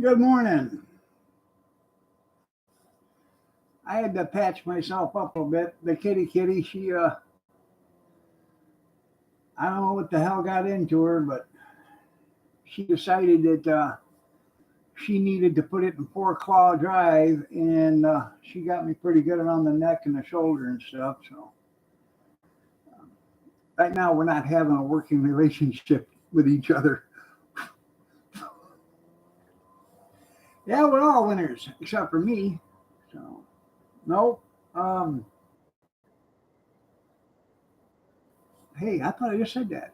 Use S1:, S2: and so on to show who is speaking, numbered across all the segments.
S1: Good morning. I had to patch myself up a bit. The kitty, I don't know what the hell got into her, but she decided that she needed to put it in 4 claw drive, and she got me pretty good around the neck and the shoulder and stuff. So right now we're not having a working relationship with each other. Yeah, we're all winners except for me. So nope. Um, hey, I thought I just said that.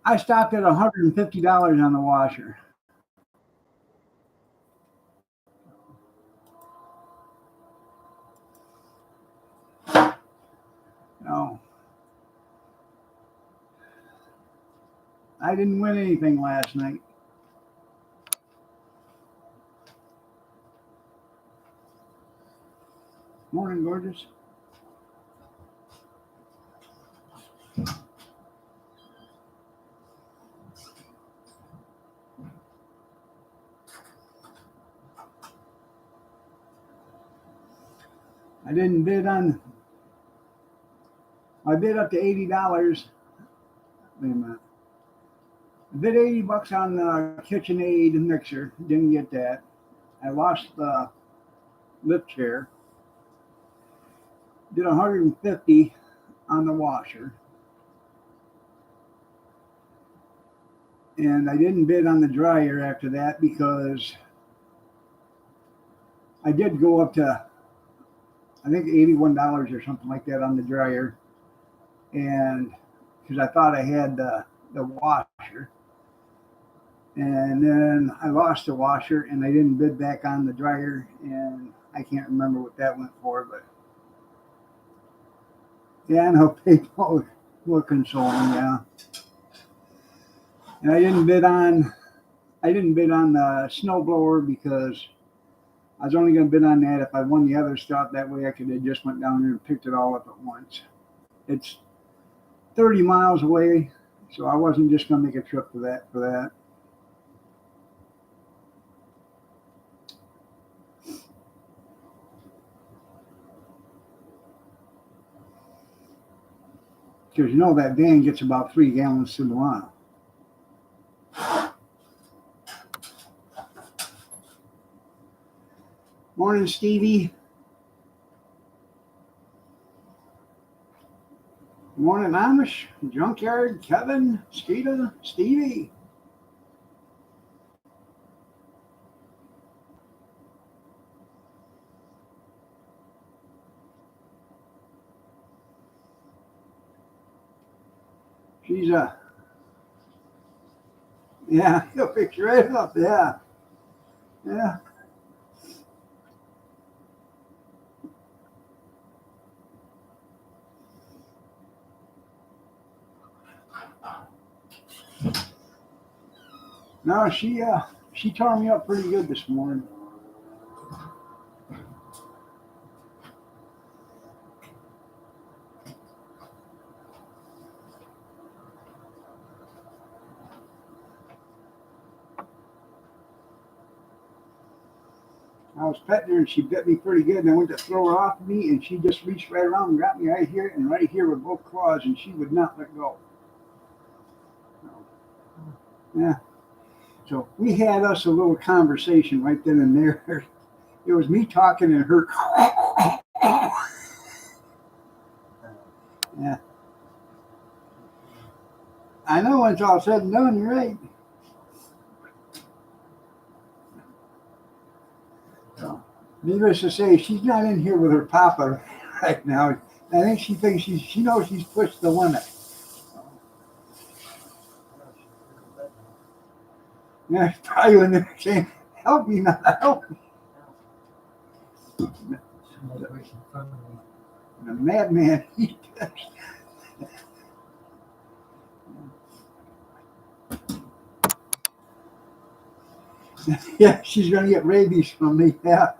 S1: I stopped at $150 on the washer. No, I didn't win anything last night. Morning, gorgeous. I didn't bid on. I bid up to $80. Wait a minute. I bid $80 on the KitchenAid mixer. Didn't get that. I lost the lift chair. Did 150 on the washer, and I didn't bid on the dryer after that because I did go up to I think $81 or something like that on the dryer, and because I thought I had the washer. And then I lost the washer and I didn't bid back on the dryer, and I can't remember what that went for, but yeah, no PayPal will console me, yeah. And I didn't bid on the snowblower because I was only gonna bid on that if I won the other stuff. That way I could have just went down there and picked it all up at once. It's 30 miles away, so I wasn't just gonna make a trip for that. Because you know that van gets about 3 gallons to the mile. Morning, Stevie. Morning, Amish, Junkyard, Kevin, Skeeta, Stevie. She's yeah, he'll pick you right up. Yeah, yeah. No, she tore me up pretty good this morning. I was petting her and she bit me pretty good, and I went to throw her off of me, and she just reached right around and got me right here with both claws, and she would not let go. Yeah. So we had us a little conversation right then and there. It was me talking and her. Yeah. I know when it's all said and done, you're right. So, needless to say, she's not in here with her papa right now. I think she thinks she knows she's pushed the limit. Yeah, probably when they're saying, "Help me, not help me." The madman. He does. Yeah, she's gonna get rabies from me. Yeah.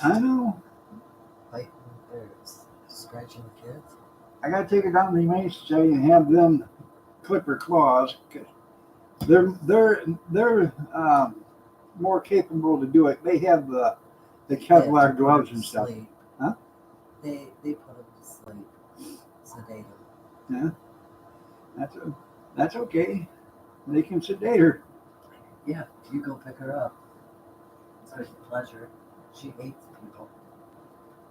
S1: I know.
S2: They're scratching the kids.
S1: I got to take her down to the humane society and have them clip her claws. 'Cause they're more capable to do it. They have the Kevlar gloves and stuff.
S2: Sleep.
S1: Huh?
S2: They put them to sleep. Sedate them.
S1: Yeah, that's okay. They can sedate her.
S2: Yeah, you go pick her up. It's a pleasure. She hates people.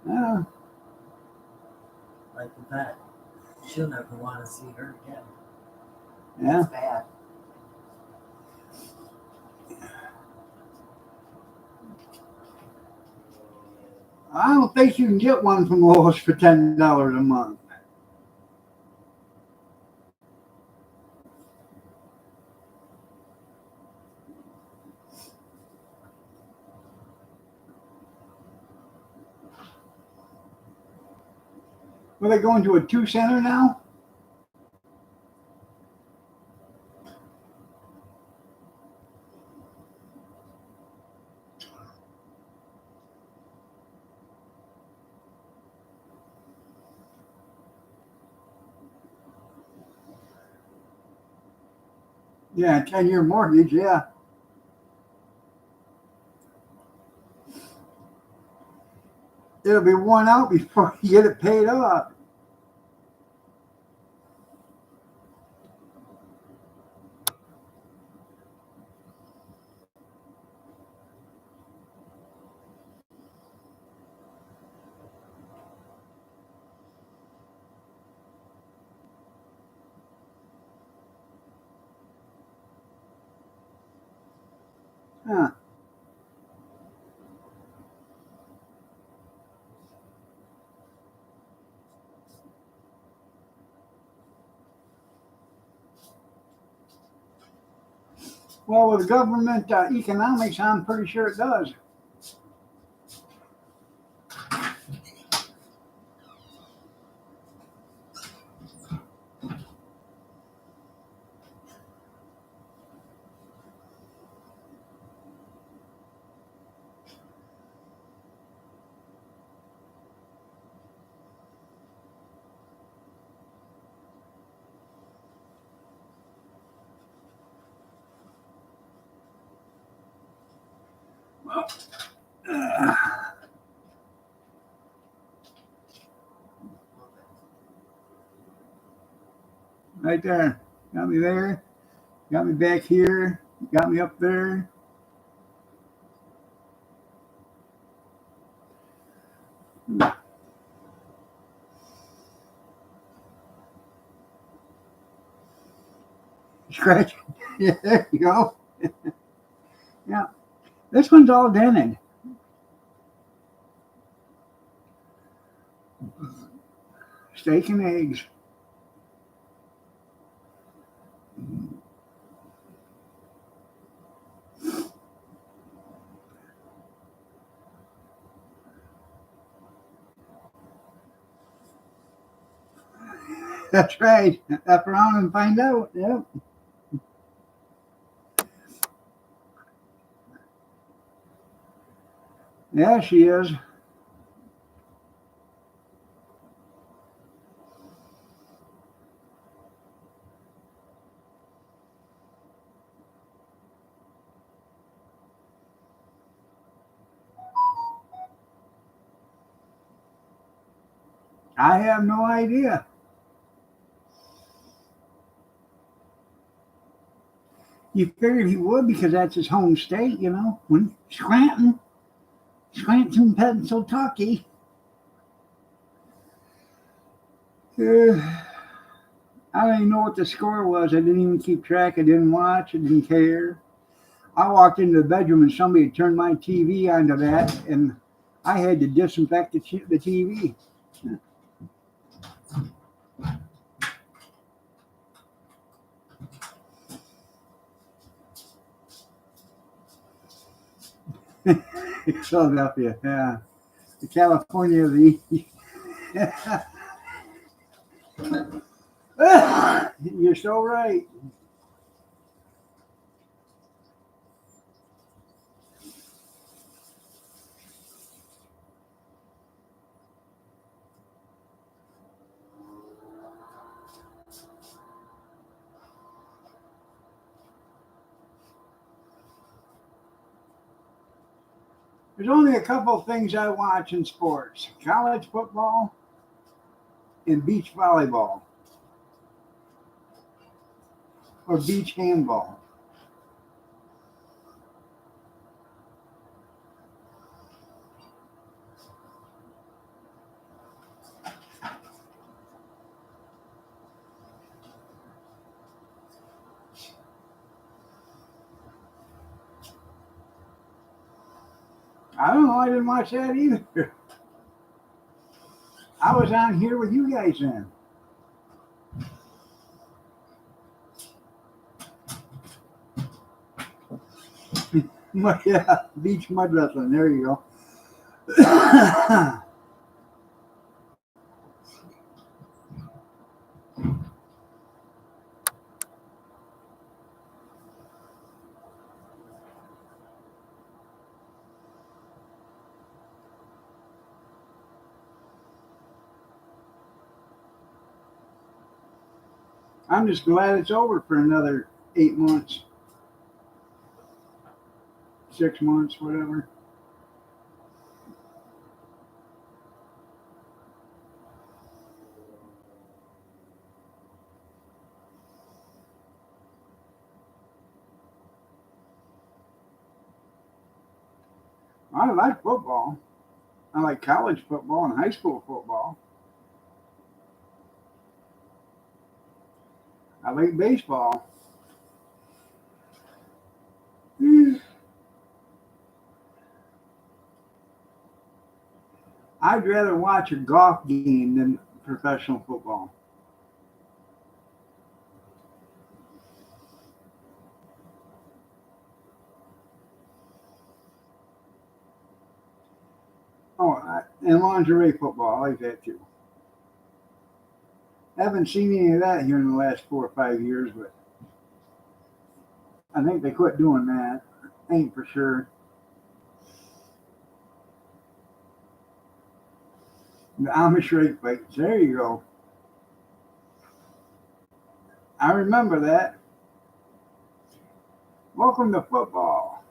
S1: Yeah,
S2: Like the vet. She'll never want to see her again.
S1: yeah.
S2: It's bad.
S1: I don't think you can get one from Lowe's for $10 a month. Well, they going to a 2-center now? Yeah, 10-year mortgage, yeah. It'll be worn out before you get it paid off. Huh. Well, with government economics, I'm pretty sure it does. Well, right there. Got me there. Got me back here. Got me up there. Scratch. Yeah, there you go. Yeah. This one's all dented. Steak and eggs. That's right. Up around and find out. Yep. Yeah, she is. I have no idea. You figured he would because that's his home state, you know. When Scranton, Pennsylvania. I don't even know what the score was. I didn't even keep track. I didn't watch. I didn't care. I walked into the bedroom and somebody had turned my TV onto that, and I had to disinfect the TV. Philadelphia, yeah. The California of the You're so right. There's only a couple of things I watch in sports: college football and beach volleyball or beach handball. I don't know. I didn't watch that either. I was on here with you guys then. Yeah, beach mud wrestling. There you go. I'm just glad it's over for another 8 months, 6 months, whatever. I like football. I like college football and high school football. I like baseball. I'd rather watch a golf game than professional football. And lingerie football, I like that too. I haven't seen any of that here in the last 4 or 5 years, but I think they quit doing that. Ain't for sure. The Amish rake fights. There you go. I remember that. Welcome to football.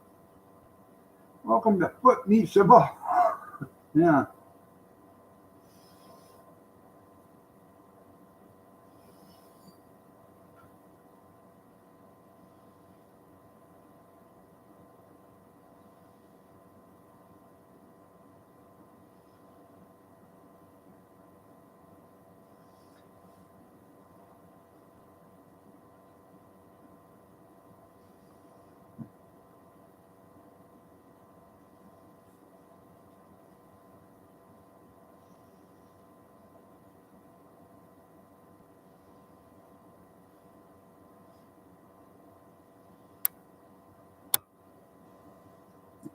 S1: Welcome to foot meets the ball. Yeah.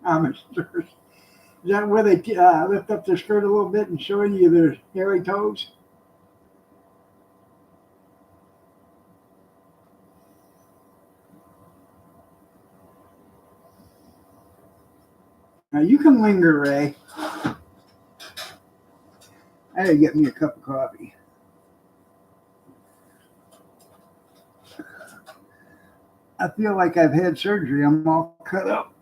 S1: Amisters. Is that where they lift up their skirt a little bit and show you their hairy toes? Now you can linger, Ray. I gotta get me a cup of coffee. I feel like I've had surgery. I'm all cut up.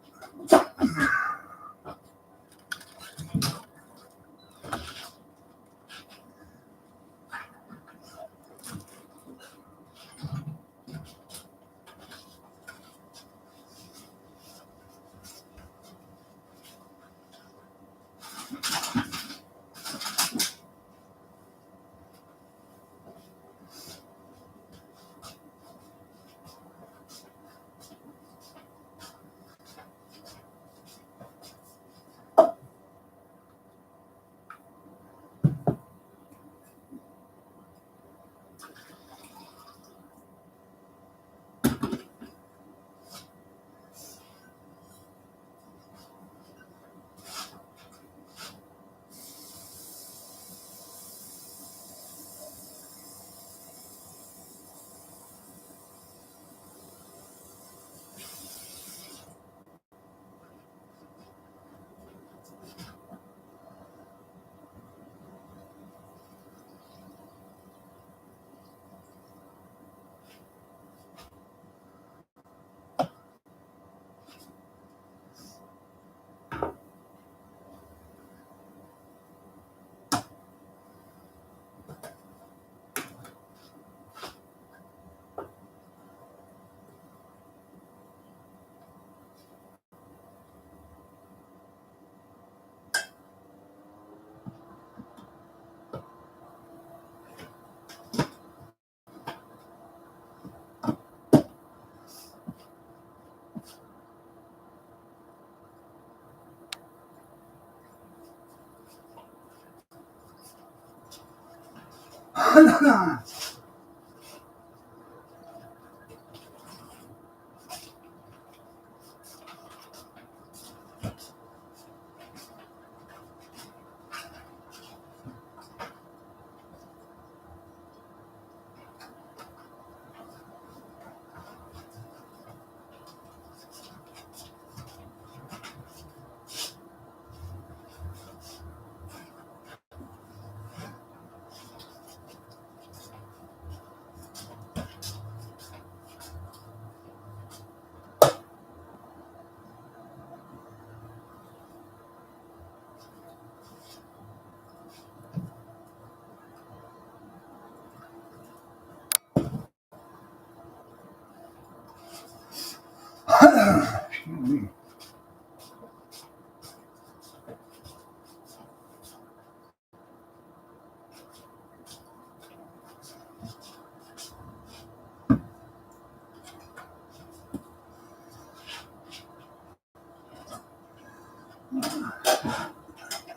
S1: Excuse me.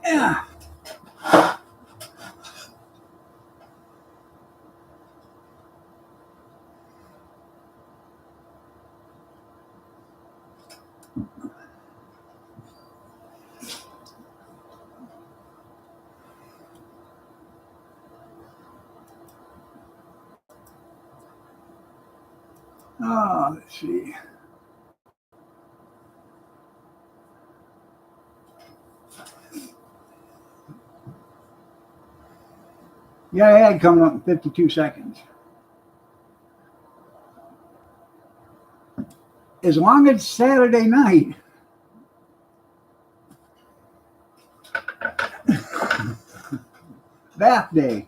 S1: Yeah. Oh, let's see. Yeah, ad coming up in 52 seconds. As long as it's Saturday night. Bath day.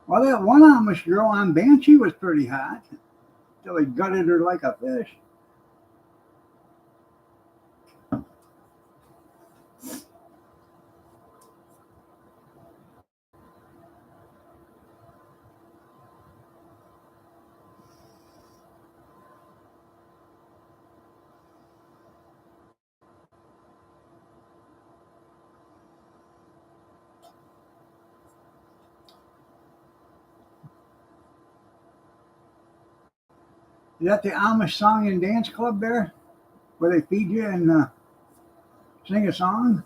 S1: Well, that one Amish girl on Banshee was pretty hot. Till he gutted her like a fish. Is that the Amish Song and Dance Club there? Where they feed you and sing a song?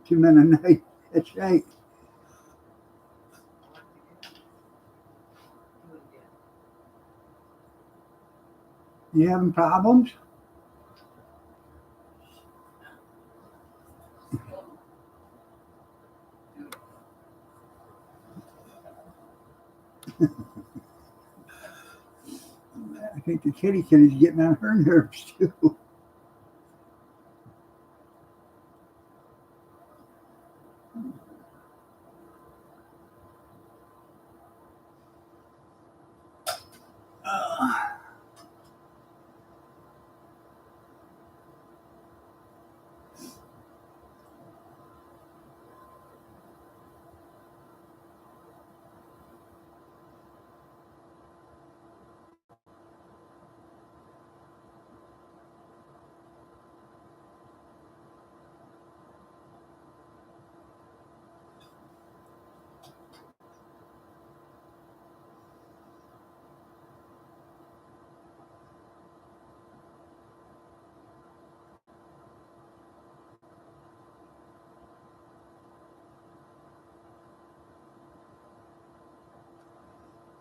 S1: Two men a night. That's right. You having problems? I think the kitty's getting on her nerves too.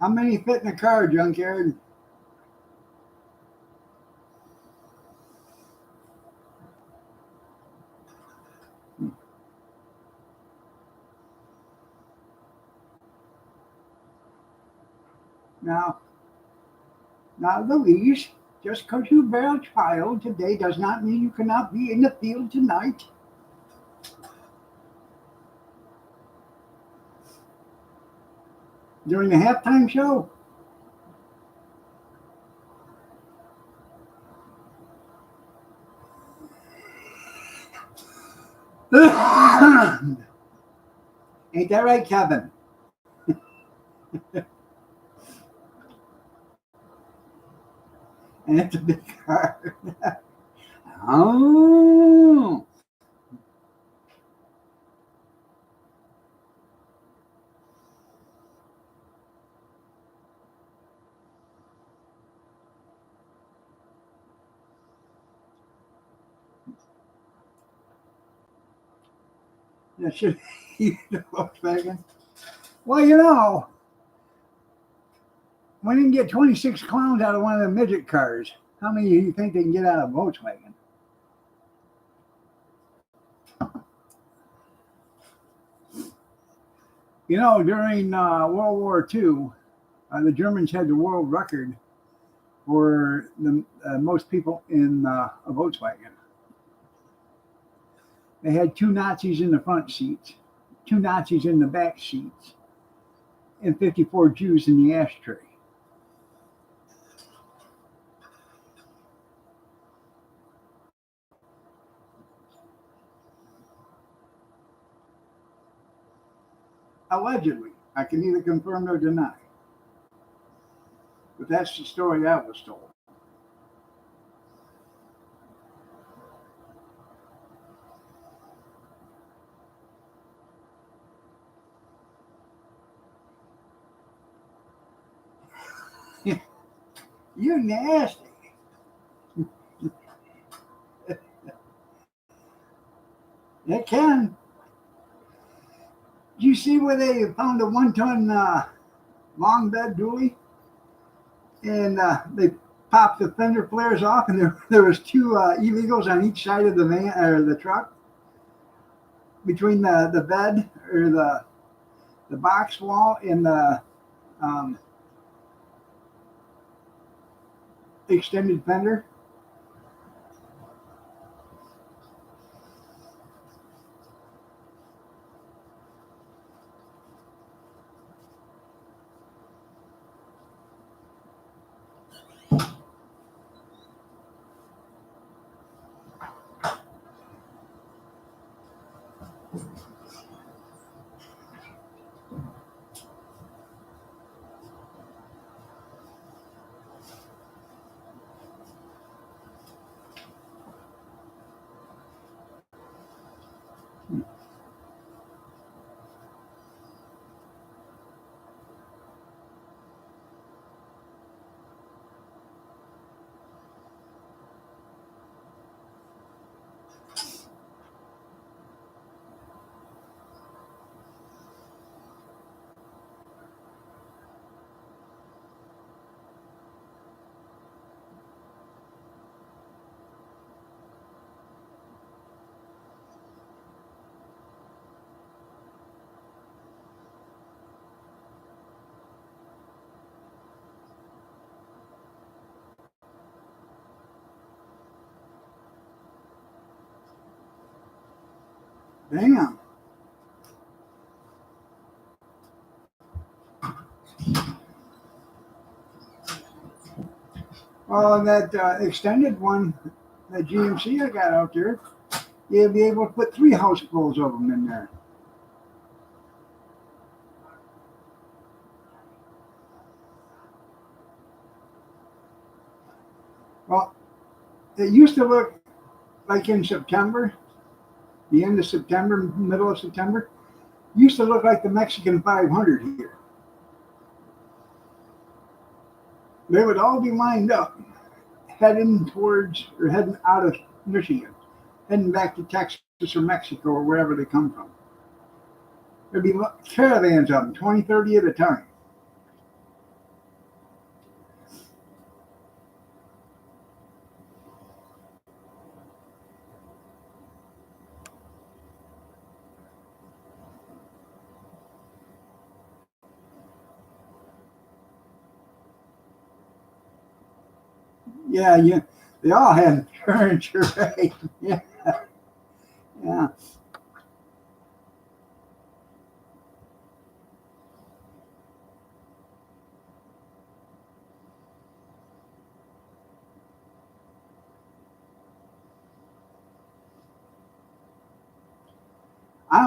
S1: How many fit in the car, Junkyard? Now, Louise, just because you bear a child today does not mean you cannot be in the field tonight. during the halftime show. Ain't that right, Kevin? And it's a big car. Oh. That should be the Volkswagen. Well, you know, we didn't get 26 clowns out of one of the midget cars. How many do you think they can get out of Volkswagen? You know, during World War II, the Germans had the world record for the most people in a Volkswagen. They had 2 Nazis in the front seats, 2 Nazis in the back seats, and 54 Jews in the ashtray. Allegedly. I can neither confirm nor deny. But that's the story I was told. You're nasty. It can. Did you see where they found a 1-ton long bed dually? And they popped the fender flares off, and there was 2 illegals on each side of the van or the truck, between the bed or the box wall and the extended fender. Damn. Well, that extended one, that GMC I got out there, you'll be able to put 3 housefuls of them in there. Well, it used to look like in September, the end of September, middle of September, used to look like the Mexican 500 here. They would all be lined up, heading towards or heading out of Michigan, heading back to Texas or Mexico or wherever they come from. There'd be caravans of them, 20, 30 at a time. Yeah, yeah. They all had furniture, right? Yeah, yeah.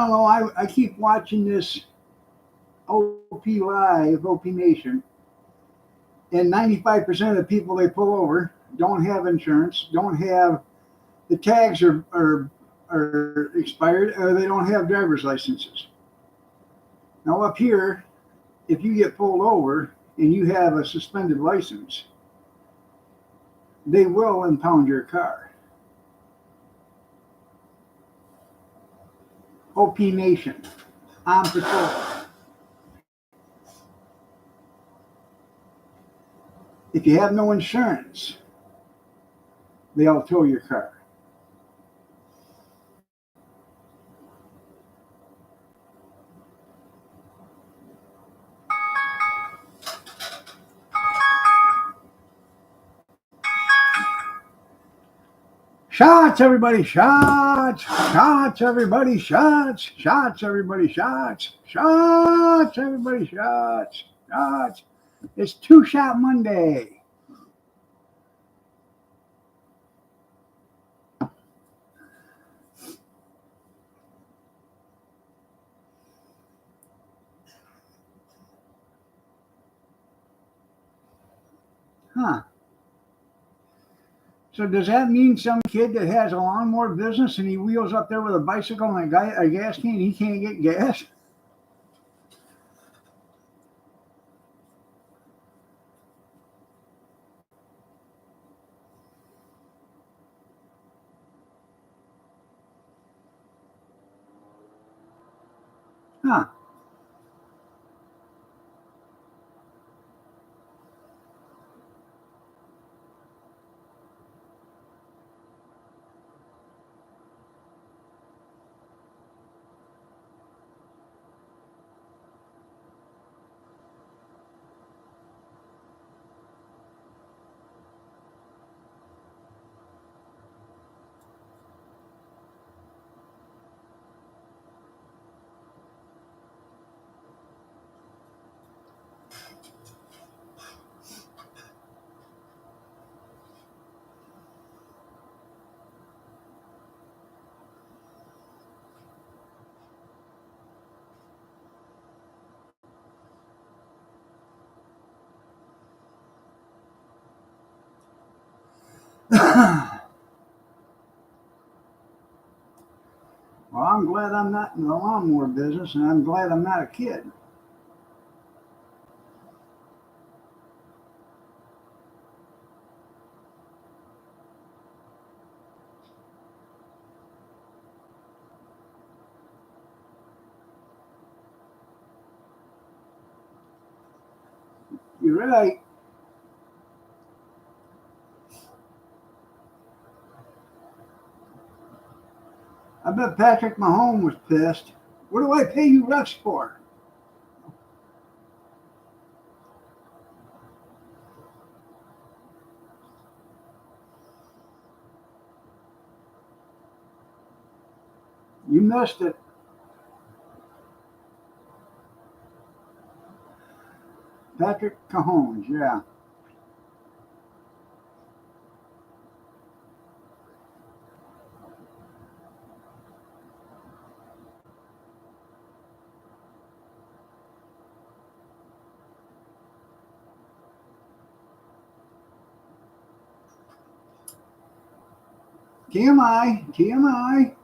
S1: don't know. I keep watching this OP Live, OP Nation, and 95% of the people they pull over don't have insurance, don't have the tags are expired, or they don't have driver's licenses. Now up here, if you get pulled over and you have a suspended license, they will impound your car. OP Nation, on patrol. If you have no insurance, they'll tow your car. Shots, everybody, shots, shots, everybody, shots, shots, everybody, shots, shots, everybody, shots, shots. It's Two Shot Monday. Huh. So does that mean some kid that has a lawnmower business and he wheels up there with a bicycle and a gas can, he can't get gas? Huh. Well, I'm glad I'm not in the lawnmower business, and I'm glad I'm not a kid. You're right. I bet Patrick Mahomes was pissed. What do I pay you refs for? You missed it. Patrick Mahomes, yeah. TMI, TMI.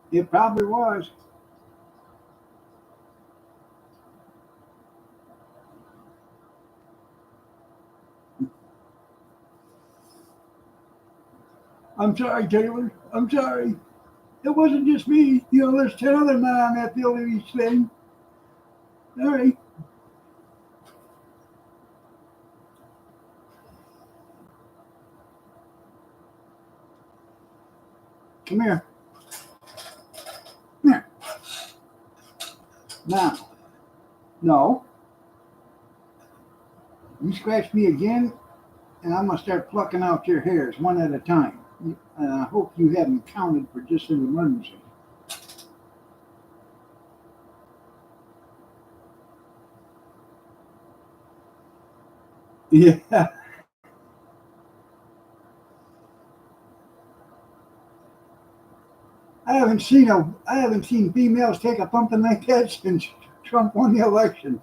S1: It probably was. I'm sorry, Taylor. I'm sorry. it wasn't just me. You know, there's 10 other men on that field of each thing. All right. Come here. Come here. Now, no. You scratch me again, and I'm going to start plucking out your hairs one at a time. And I hope you haven't counted for just an emergency. Yeah. I haven't seen females take a pumping like that since Trump won the election.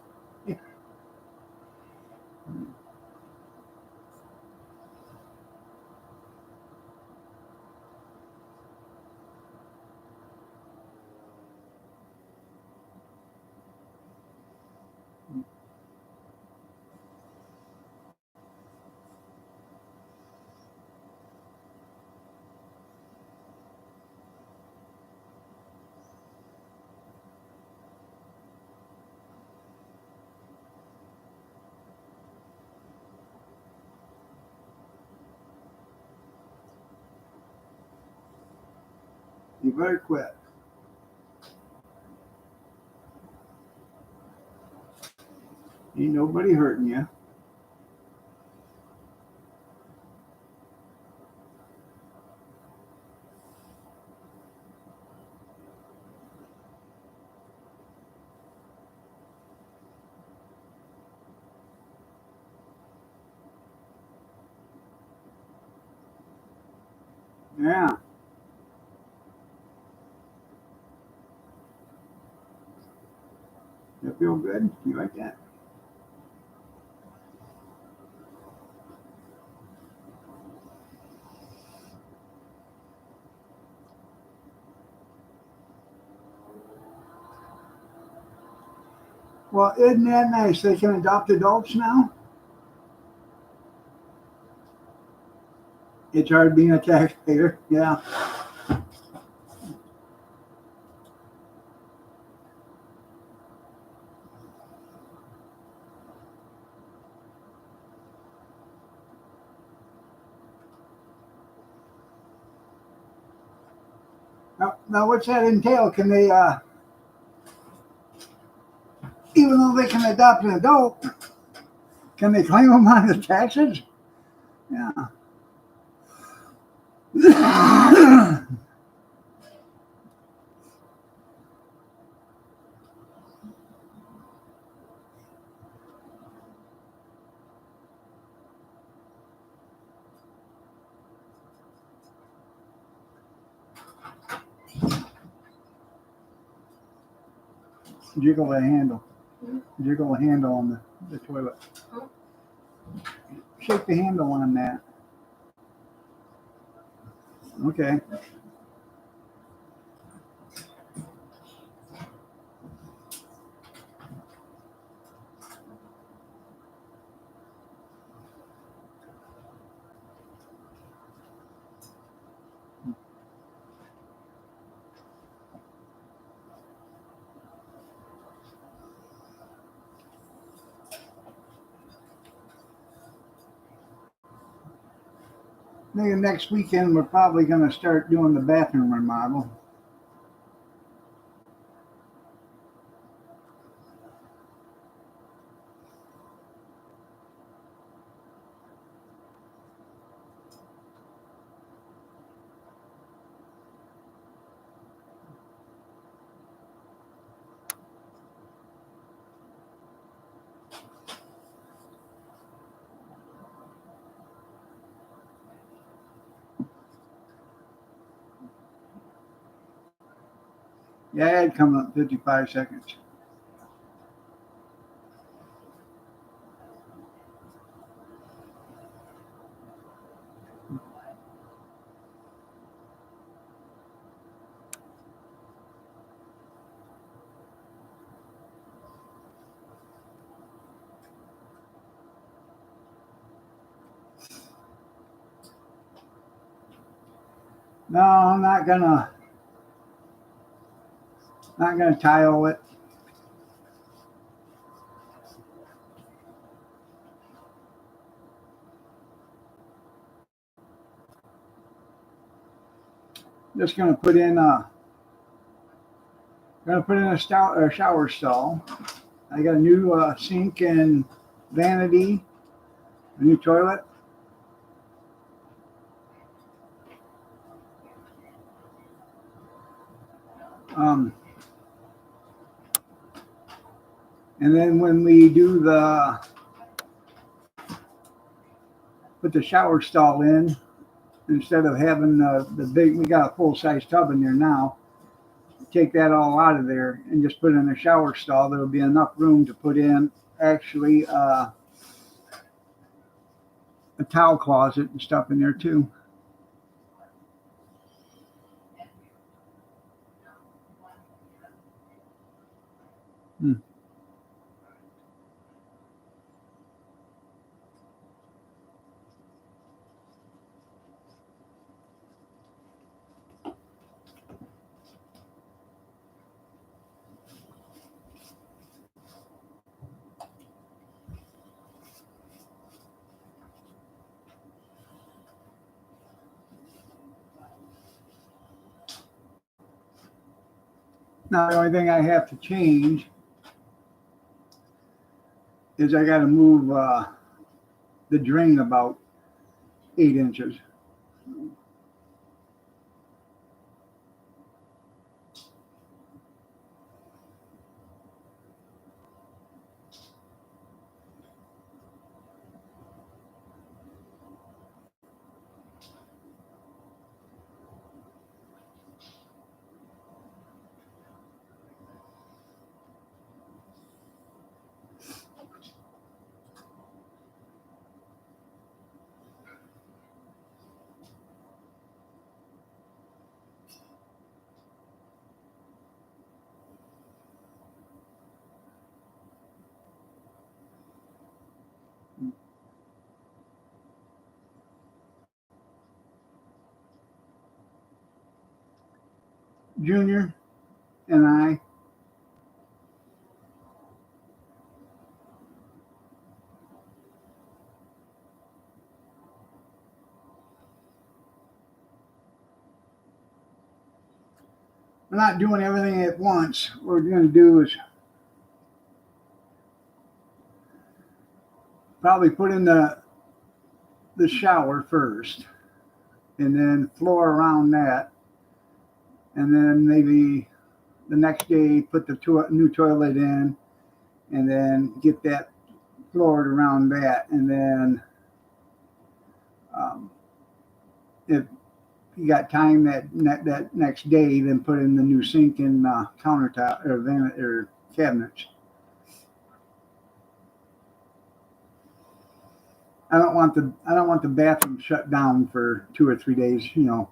S1: You better quit. Ain't nobody hurting you. Yeah. You feel good? You like that? Well, isn't that nice? They can adopt adults now? It's hard being a taxpayer. Yeah. Now what's that entail? Can they, even though they can adopt an adult, can they claim them on the taxes? Yeah. Jiggle the handle. Jiggle the handle on the toilet. Shake the handle on that. Okay. Maybe next weekend we're probably going to start doing the bathroom remodel. Yeah, it'd come up 55 seconds. No, I'm not gonna Not gonna tile it. Just gonna put in a shower stall. I got a new sink and vanity, a new toilet. And then when we do put the shower stall in, instead of having the big, we got a full size tub in there now. Take that all out of there and just put in a shower stall. There'll be enough room to put in actually a towel closet and stuff in there too. Now the only thing I have to change is I got to move the drain about 8 inches. Junior and I'm not doing everything at once. What we're going to do is probably put in the shower first, and then floor around that, and then maybe the next day put the new toilet in, and then get that floored around that, and then if you got time that next day, then put in the new sink and countertop or cabinets. I don't want the bathroom shut down for 2 or 3 days, you know.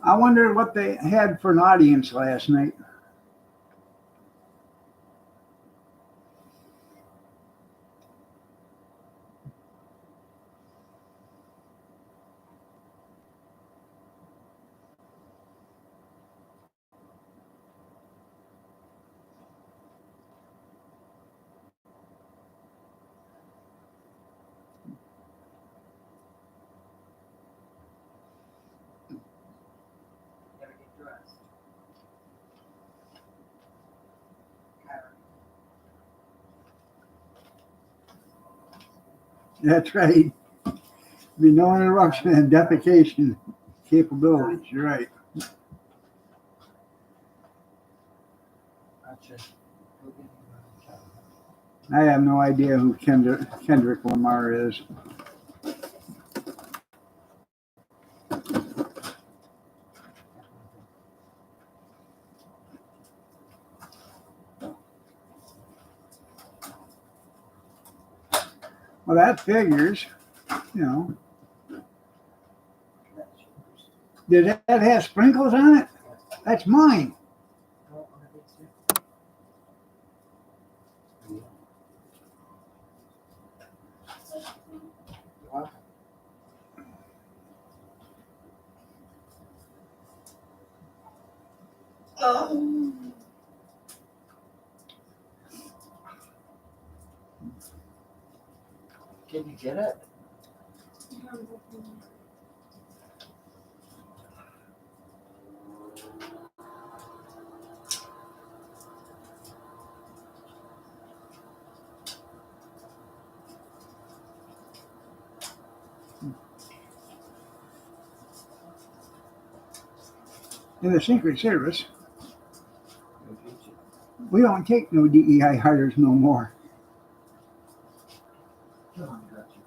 S1: I wonder what they had for an audience last night.
S2: Never get dressed.
S1: That's right. Be no interruption and defecation capabilities. You're right. I have no idea who Kendrick Lamar is. Well, that figures, you know.
S2: That's yours.
S1: Did that have sprinkles on it? That's mine.
S2: Oh, on the big stick. Yeah. You're welcome. Can you get it?
S1: In the Secret Service,
S2: Go get you.
S1: we don't take no DEI hires no more.
S2: Come on, got you.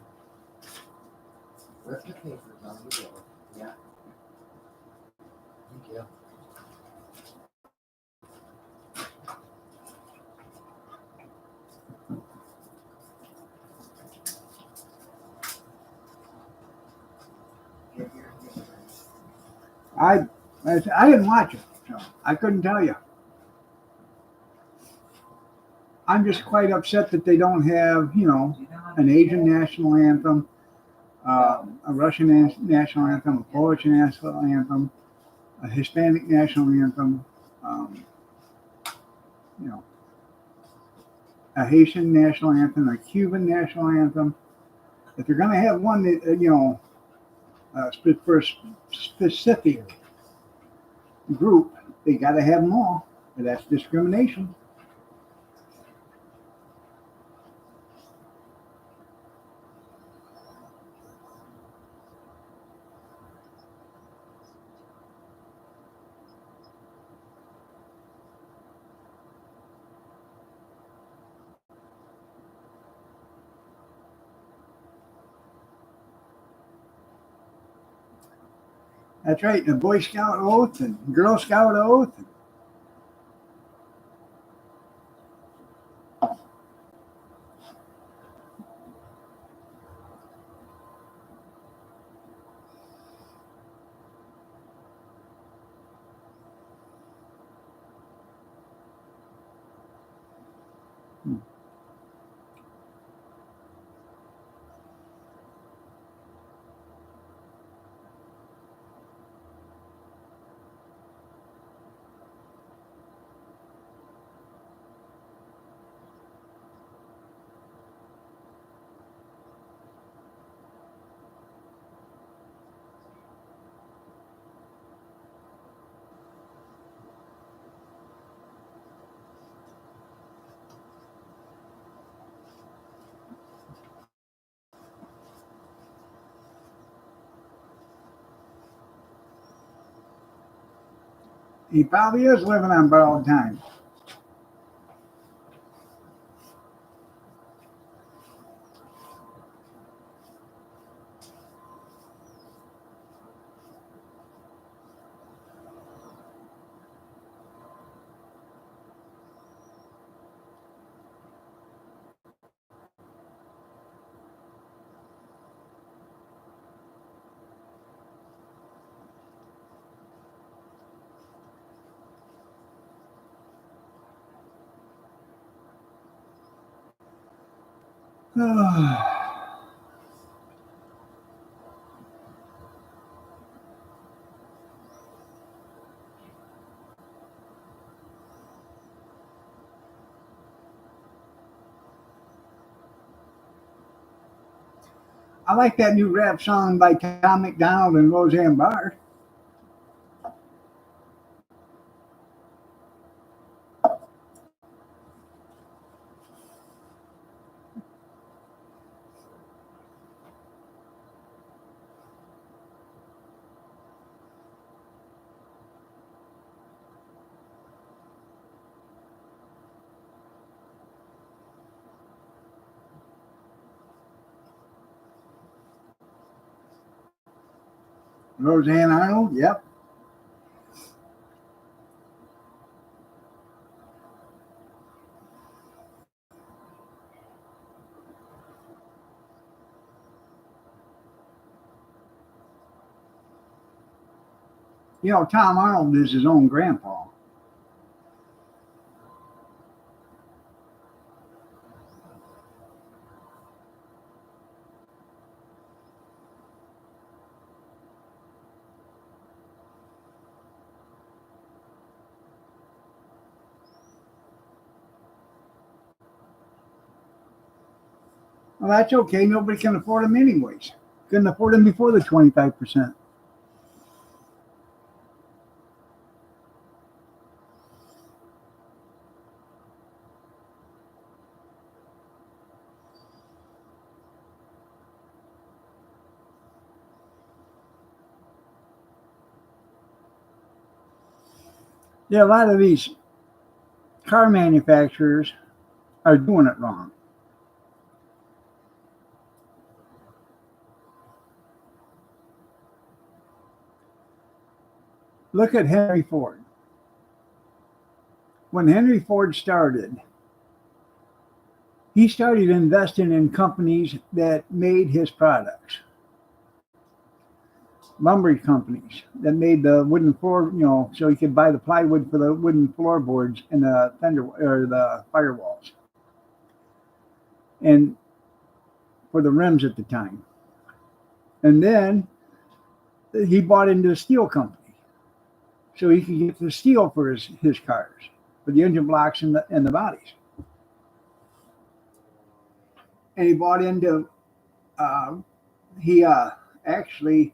S2: Rip the papers on the door. Yeah. Thank you. Get your papers.
S1: I didn't watch it, so I couldn't tell you. I'm just quite upset that they don't have,
S2: Do you know how to
S1: an
S2: do
S1: Asian
S2: that?
S1: national anthem, a Russian national anthem, a Polish national anthem, a Hispanic national anthem, um, you know, a Haitian national anthem, a Cuban national anthem. If you're going to have one that, for a specific group, they got to have them all. And that's discrimination. That's right. The Boy Scout oath and Girl Scout oath. He probably is living on borrowed time. I like that new rap song by Tom McDonald and Roseanne Barr. Roseanne Arnold, yep. You know, Tom Arnold is his own grandpa. Well, that's okay. Nobody can afford them anyways. Couldn't afford them before the 25%. Yeah, a lot of these car manufacturers are doing it wrong. Look at Henry Ford. When Henry Ford started, he started investing in companies that made his products. Lumber companies that made the wooden floor, you know, so he could buy the plywood for the wooden floorboards and the fender or the firewalls, and for the rims at the time. And then he bought into a steel company, so he could get the steel for his cars, for the engine blocks and the bodies. And he bought into uh, he actually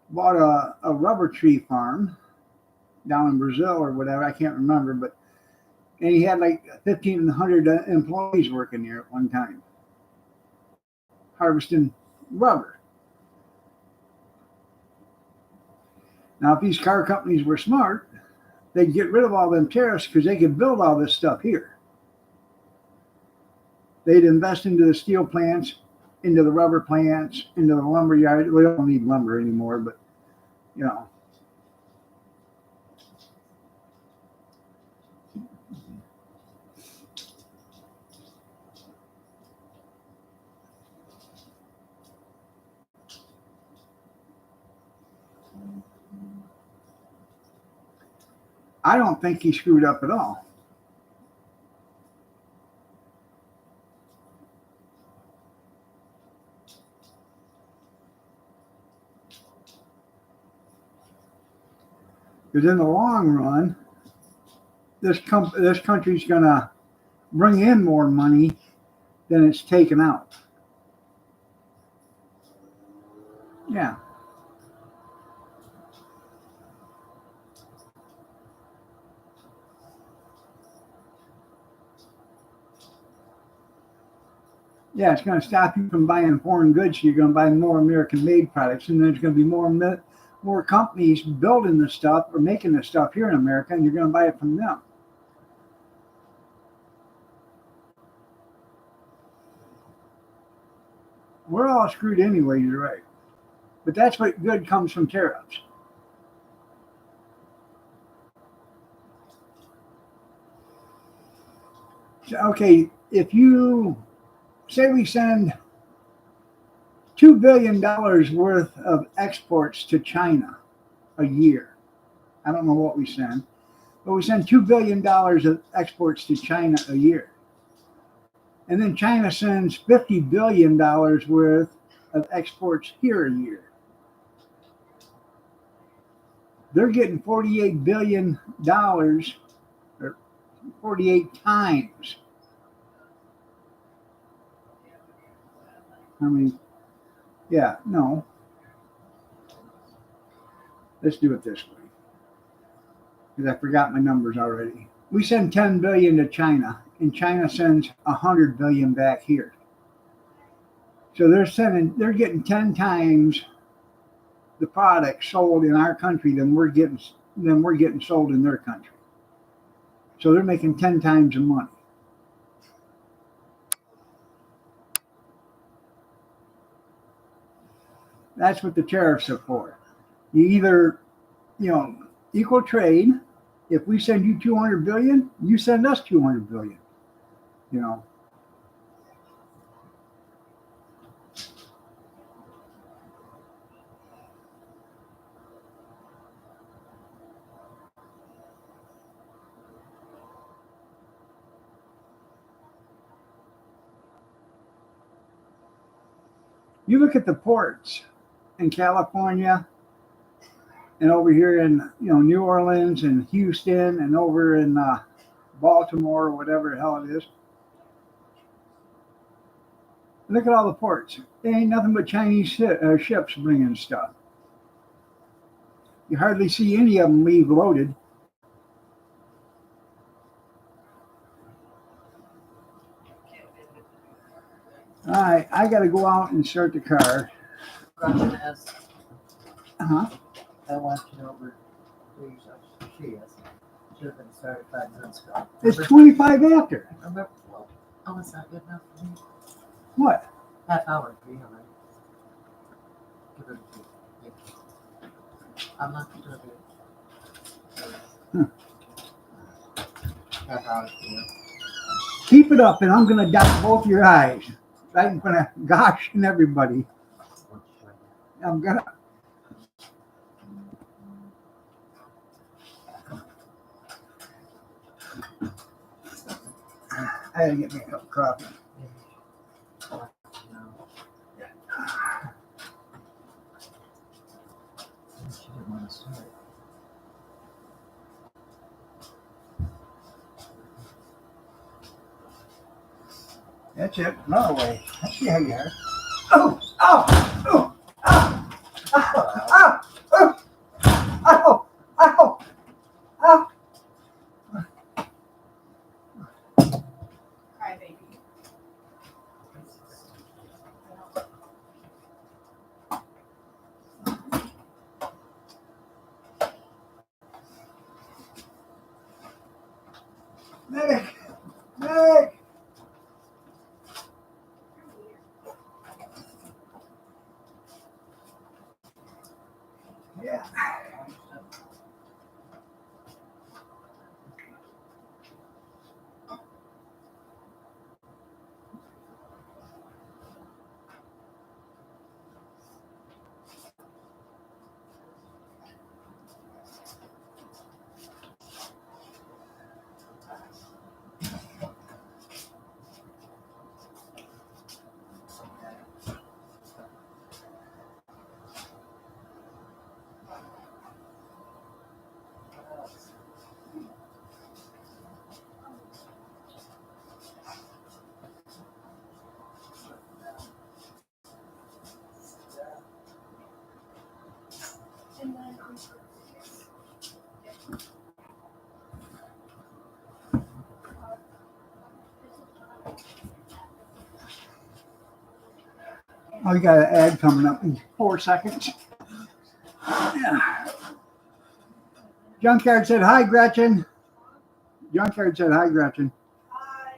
S1: bought a rubber tree farm down in Brazil or whatever. I can't remember, but and he had like 1,500 employees working there at one time, harvesting rubber. Now, if these car companies were smart, they'd get rid of all them tariffs because they could build all this stuff here. They'd invest into the steel plants, into the rubber plants, into the lumber yard. We don't need lumber anymore, but you know. I don't think he screwed up at all. Because in the long run, this country's going to bring in more money than it's taken out. Yeah. Yeah, it's going to stop you from buying foreign goods. So you're going to buy more American-made products, and there's going to be more companies building the stuff or making the stuff here in America, and you're going to buy it from them. We're all screwed anyway. You're right, but that's what good comes from tariffs. So, okay, if you say we send $2 billion worth of exports to China a year. I don't know what we send, but we send $2 billion of exports to China a year. And then China sends $50 billion worth of exports here a year. They're getting $48 billion, or 48 times. I mean, yeah, no. Let's do it this way because I forgot my numbers already. We send 10 billion to China, and China sends 100 billion back here. So they're getting 10 times the product sold in our country than we're getting sold in their country. So they're making 10 times the money. That's what the tariffs are for. You either, you know, equal trade. If we send you 200 billion, you send us 200 billion. You know, You look at the ports in California and over here in New Orleans and Houston and over in Baltimore or whatever the hell it is. Look at all the ports. There ain't nothing but Chinese ships bringing stuff. You hardly see any of them leave loaded. All right, I got to go out and start the car.
S2: Gretchen has,
S1: Uh-huh.
S2: I watched it over. She is. Should have been started 5 minutes ago.
S1: It's 25 after.
S2: Remember? Oh, it's not good enough for me.
S1: What?
S2: Half hour for you, right? Give her the key. I'm not gonna do it. Half hour for you.
S1: Keep it up, and I'm gonna dot both your eyes. I'm gonna gosh and everybody. I'm gonna. I gotta get me a cup of coffee.
S2: She didn't want to start.
S1: That's it. Another way. I see how you are. Oh! Oh! Oh! Oh! Oh! Oh! Oh! Oh! Oh!
S3: Cry baby.
S1: Medic! Medic! Yeah. Oh, you got an ad coming up in 4 seconds. Yeah. Junkyard said, hi, Gretchen. Junkyard said, hi, Gretchen.
S3: Hi.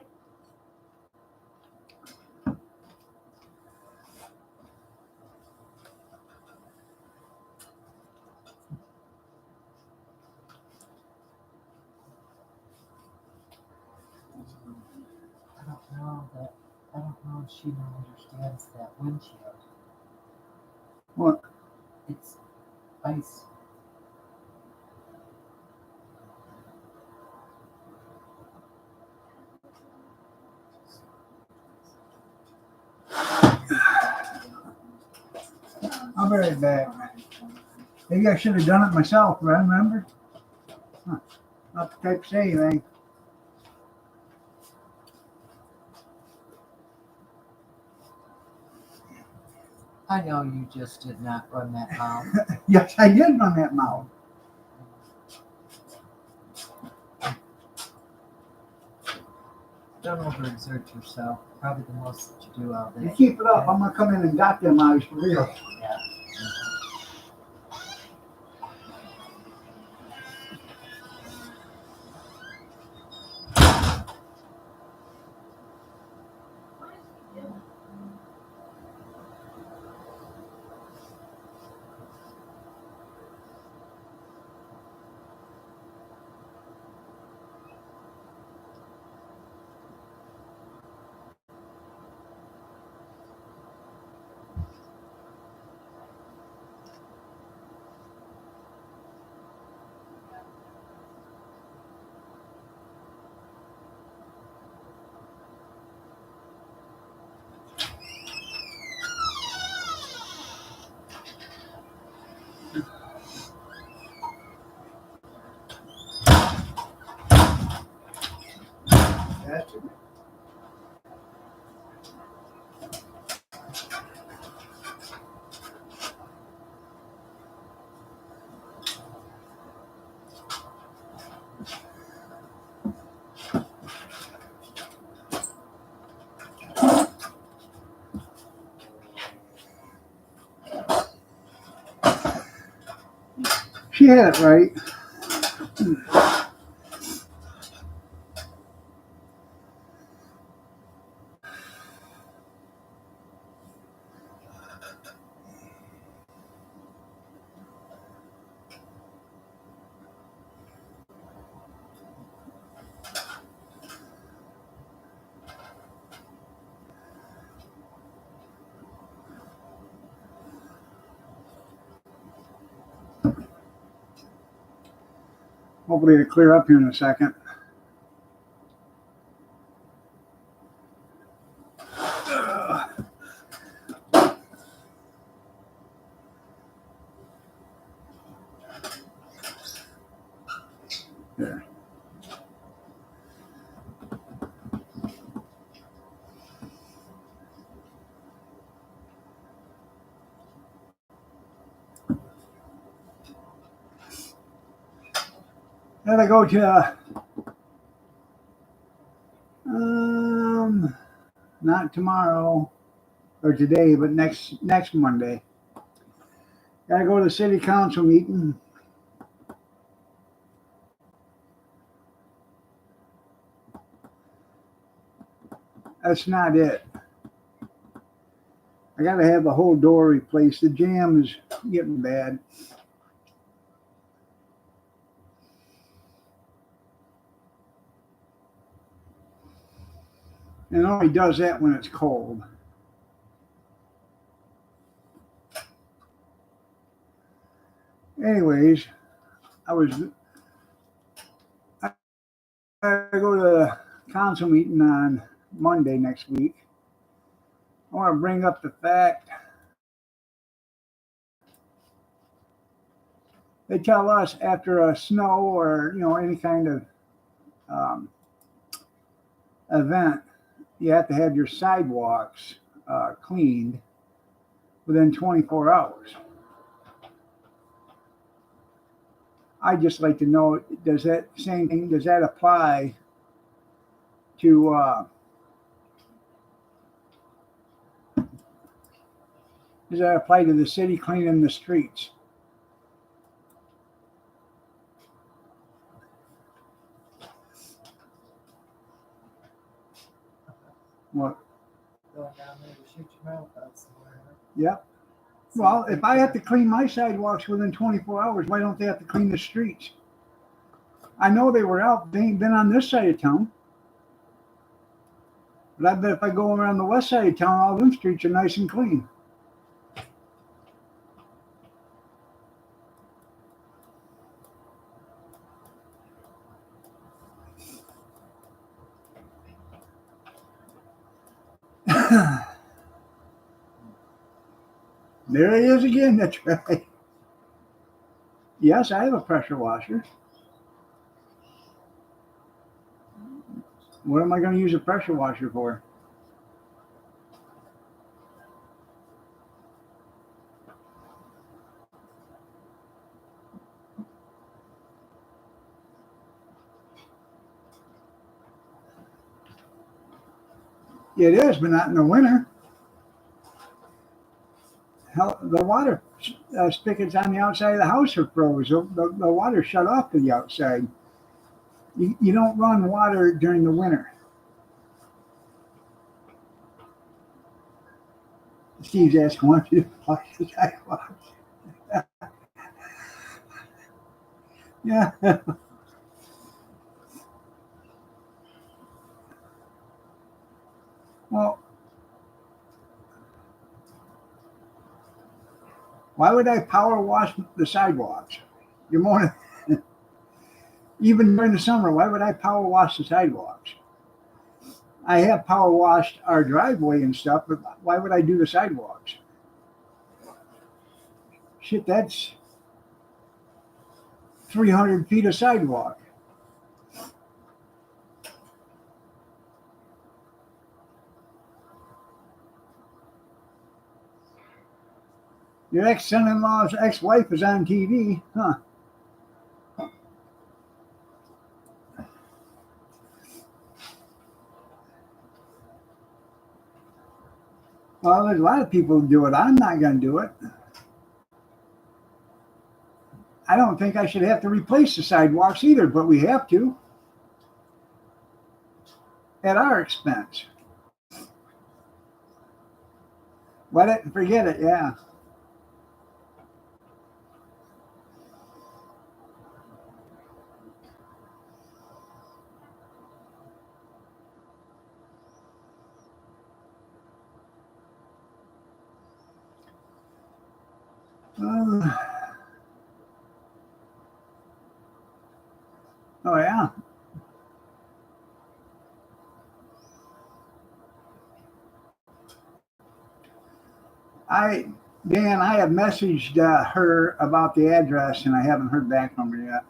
S2: I don't know if she understands that windshield.
S1: What?
S2: It's ice.
S1: I'll be right back. Maybe I should have done it myself, but I remember. Huh. Not the type to say anything.
S2: I know you just did not run that mouth.
S1: Yes, I did run that mouth.
S2: Don't overexert yourself. Probably the most that you do all
S1: You
S2: day.
S1: keep it up, I'm gonna come in and got them eyes for real.
S2: Yeah.
S1: She had it right. Hopefully it'll clear up here in a second. There. Then I go to not tomorrow or today, but next Monday. Gotta go to the city council meeting. That's not it. I gotta have the whole door replaced. The jam is getting bad. And it only does that when it's cold. Anyways, I go to the council meeting on Monday next week. I want to bring up the fact they tell us after a snow or any kind of event, you have to have your sidewalks cleaned within 24 hours. I'd just like to know, does that apply to the city cleaning the streets? What?
S2: Going down there to shoot your mouth out somewhere.
S1: Yep. Well, if I have to clean my sidewalks within 24 hours, why don't they have to clean the streets? I know they were out. They ain't been on this side of town. But I bet if I go around the west side of town, all them streets are nice and clean. There he is again. That's right. Yes, I have a pressure washer. What am I going to use a pressure washer for? It is, but not in the winter. Hell, the water spigots on the outside of the house are froze. The water shut off to the outside. You don't run water during the winter. Steve's asking, why don't you wash the sidewalks? Yeah. Well, why would I power wash the sidewalks? You're more even during the summer, why would I power wash the sidewalks? I have power washed our driveway and stuff, but why would I do the sidewalks? Shit, that's 300 feet of sidewalk. Your ex-son-in-law's ex-wife is on TV, huh? Well, there's a lot of people who do it. I'm not going to do it. I don't think I should have to replace the sidewalks either, but we have to at our expense. Wet it and forget it, yeah. Uh, oh yeah. Dan, I have messaged her about the address, and I haven't heard back from her yet.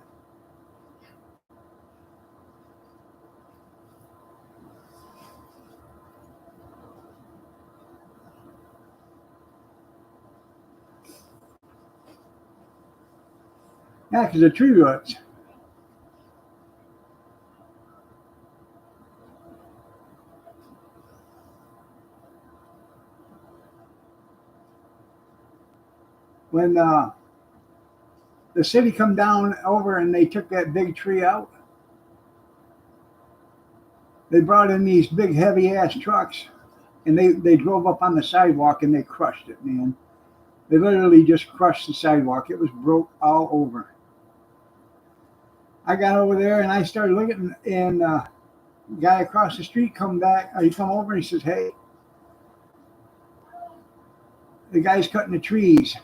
S1: Yeah, because the tree roots. When the city come down over and they took that big tree out, they brought in these big heavy ass trucks, and they drove up on the sidewalk and they crushed it, man. They literally just crushed the sidewalk. It was broke all over. I got over there and I started looking, and guy across the street come back. He come over and he says, "Hey, the guys cutting the trees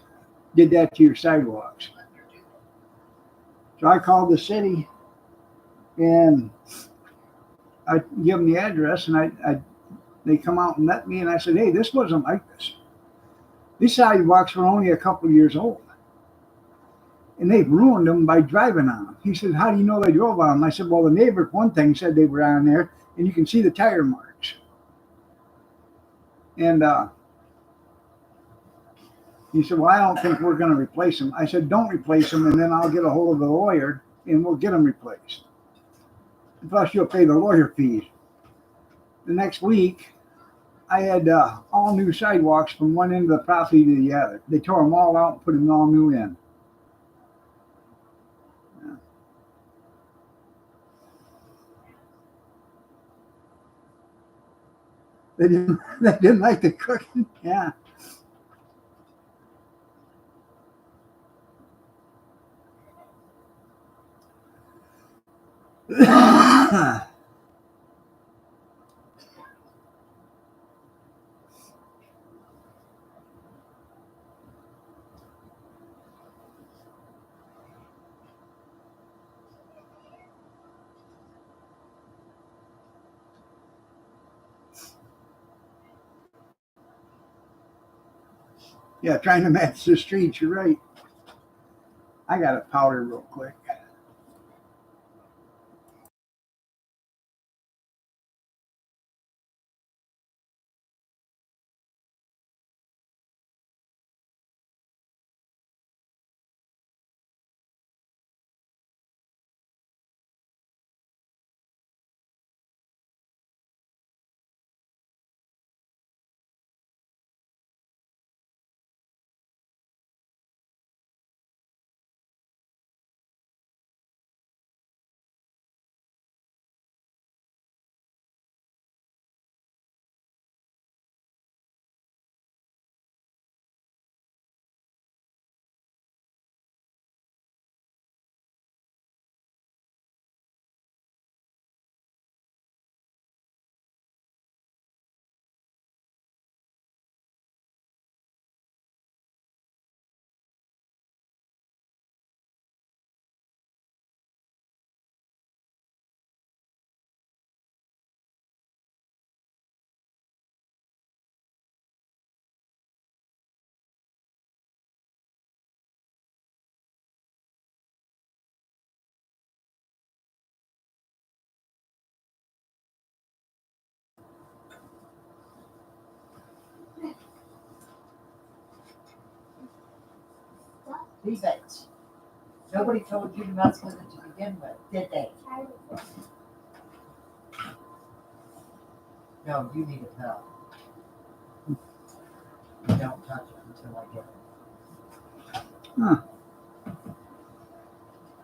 S1: did that to your sidewalks." So I called the city and I give them the address, and they come out and met me, and I said, "Hey, this wasn't like this. These sidewalks were only a couple of years old, and they've ruined them by driving on them." He said, "How do you know they drove on them?" I said, "Well, the neighbor, one thing, said they were on there, and you can see the tire marks." And he said, "Well, I don't think we're going to replace them." I said, "Don't replace them, and then I'll get a hold of the lawyer, and we'll get them replaced. Plus, you'll pay the lawyer fees." The next week, I had all new sidewalks from one end of the property to the other. They tore them all out and put them all new in. Yeah. They didn't like the cooking. Yeah. Yeah, trying to match the streets. You're right. I got to powder real quick.
S2: Leave it. Nobody told you to mess with it to begin with, did they? No, you need it now. Don't touch it until I get it.
S1: Huh.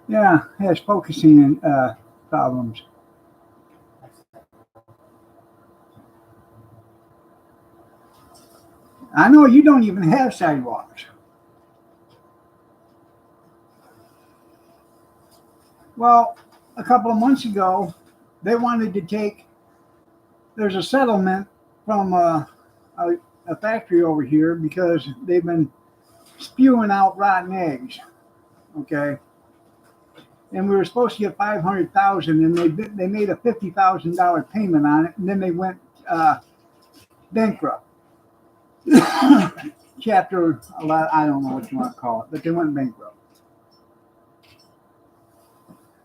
S1: Yeah, has focusing problems. I know you don't even have sidewalks. Well, a couple of months ago, they wanted to take. There's a settlement from a factory over here because they've been spewing out rotten eggs. Okay, and we were supposed to get 500,000, and they made a $50,000 payment on it, and then they went bankrupt. Chapter 11, I don't know what you want to call it, but they went bankrupt.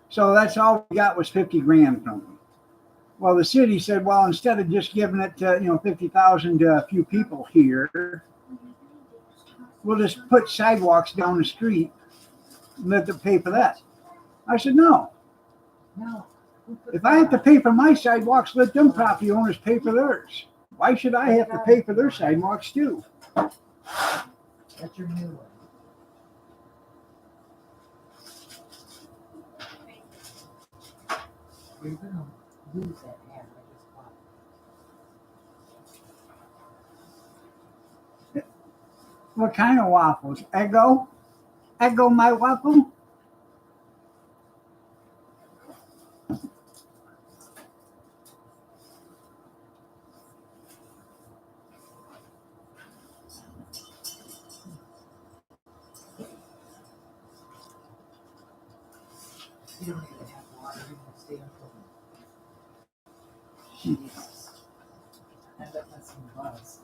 S1: So that's all we got was 50 grand from them. Well, the city said, well, instead of just giving it to 50,000 to a few people here, we'll just put sidewalks down the street and let them pay for that. I said, no.
S2: No.
S1: If I have to pay for my sidewalks, let them property owners pay for theirs. Why should I have to pay for their sidewalks too?
S2: That's your new one. You're gonna lose that ad I just bought.
S1: What kind of waffles? Eggo? Eggo my waffle?
S2: You don't even have water in the stand for me. Jesus. I bet that's some buzz.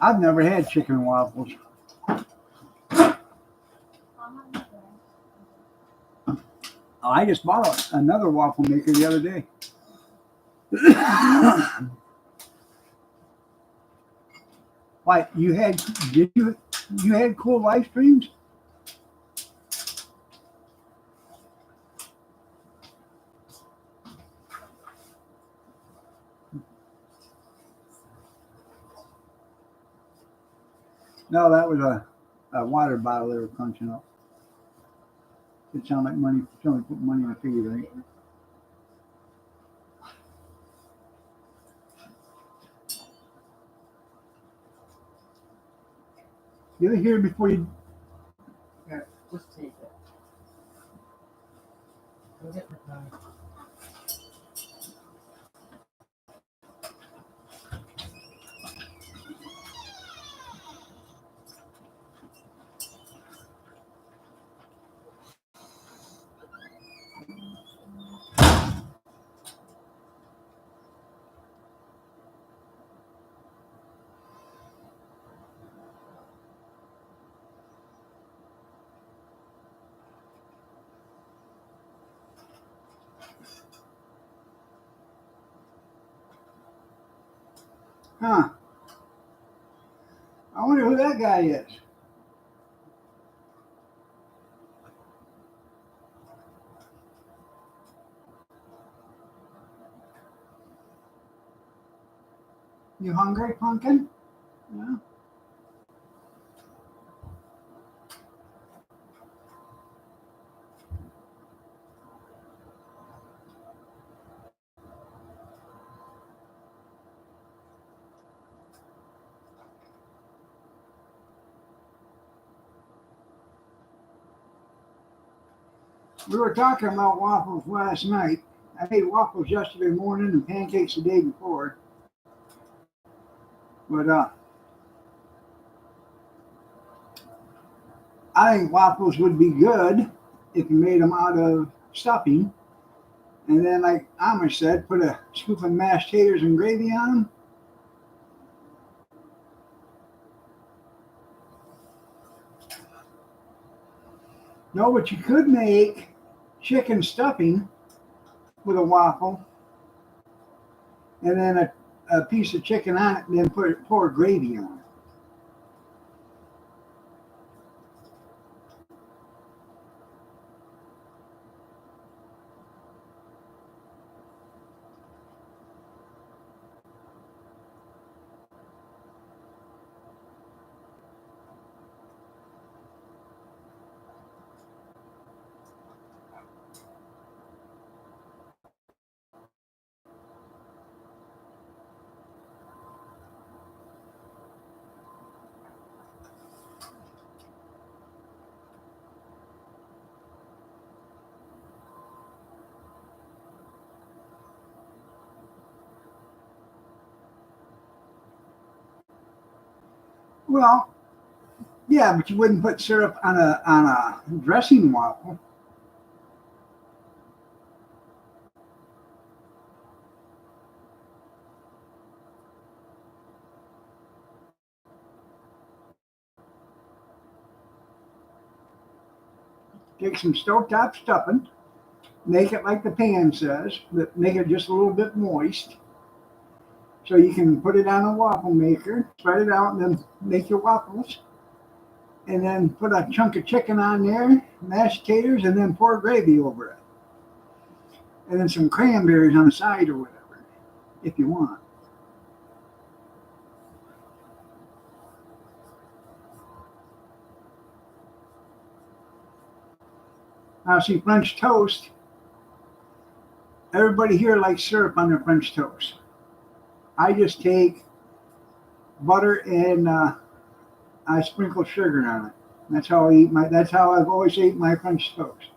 S1: I've never had chicken waffles. I just bought another waffle maker the other day. Why you had? Did you had cool live streams? No, that was a water bottle they were crunching up. It sounded like money. Somebody put money in a piggy bank. Get it here before you.
S2: Here, just take it. Go get my phone.
S1: Huh. I wonder who that guy is. You hungry, pumpkin? Yeah. We were talking about waffles last night. I made waffles yesterday morning and pancakes the day before. But I think waffles would be good if you made them out of stuffing. And then, like Amish said, put a scoop of mashed taters and gravy on them. No, but you could make chicken stuffing with a waffle and then a piece of chicken on it and then pour gravy on it. Well, yeah, but you wouldn't put syrup on a dressing waffle. Take some stovetop stuffing, make it like the pan says, but make it just a little bit moist. So you can put it on a waffle maker, spread it out, and then make your waffles. And then put a chunk of chicken on there, mashed taters, and then pour gravy over it. And then some cranberries on the side or whatever, if you want. Now, see, French toast, everybody here likes syrup on their French toast. I just take butter and I sprinkle sugar on it. That's how I eat my. That's how I've always ate my French toast.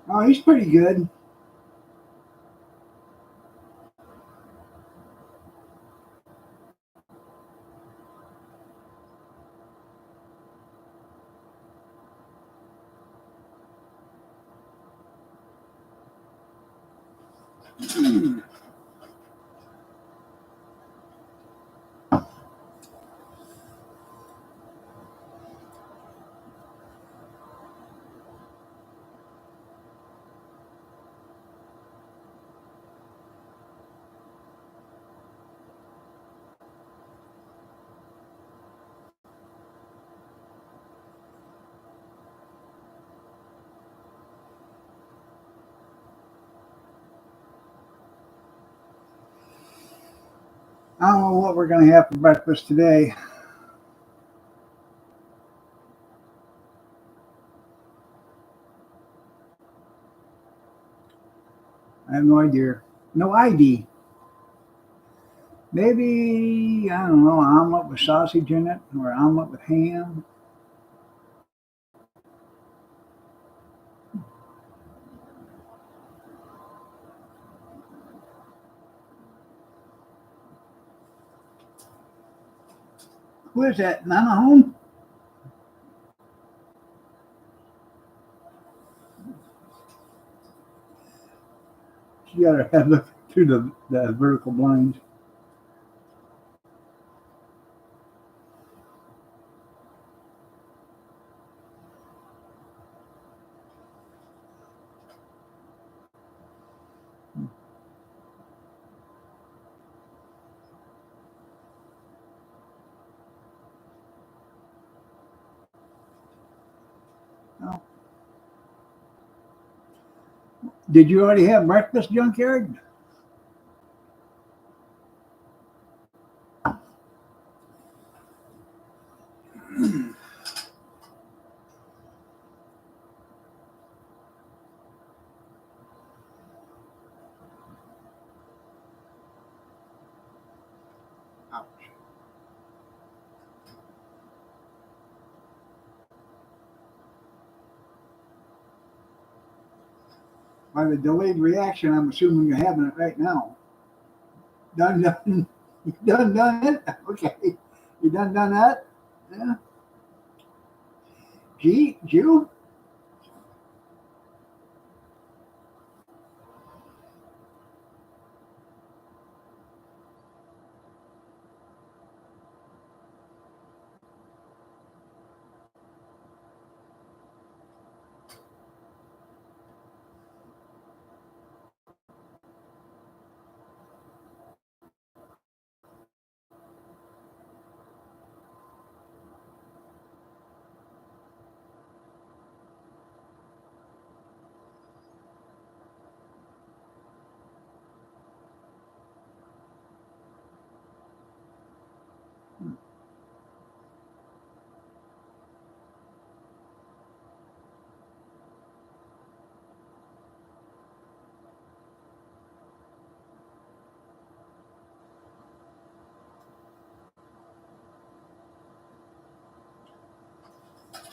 S1: Oh, he's pretty good. I don't know what we're gonna have for breakfast today. I have no idea. No ID. Maybe I don't know, an omelet with sausage in it, or an omelet with ham. Who is that? Mama home? She got her head looking through the vertical blinds. Oh. Did you already have breakfast, Junkyard? Ouch. By the delayed reaction, I'm assuming you're having it right now. Done. You done it? Okay. You done that? Yeah. Gee, Jew?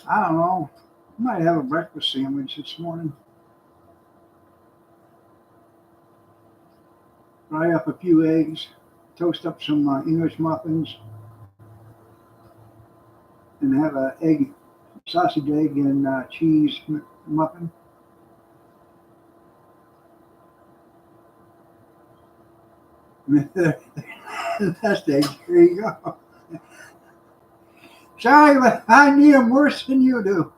S1: I don't know. Might have a breakfast sandwich this morning. Fry up a few eggs, toast up some English muffins, and have a sausage, egg, and cheese muffin. That's eggs. There you go. Sorry, but I need them worse than you do.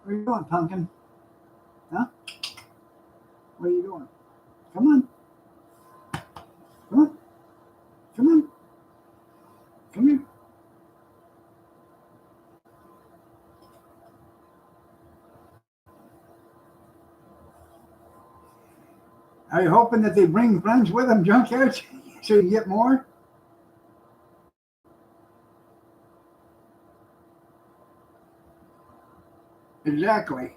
S1: What are you doing, pumpkin? Huh? What are you doing? Come on. Come on. Come on. Come here. Are you hoping that they bring friends with them, junkyards, so you get more? Exactly.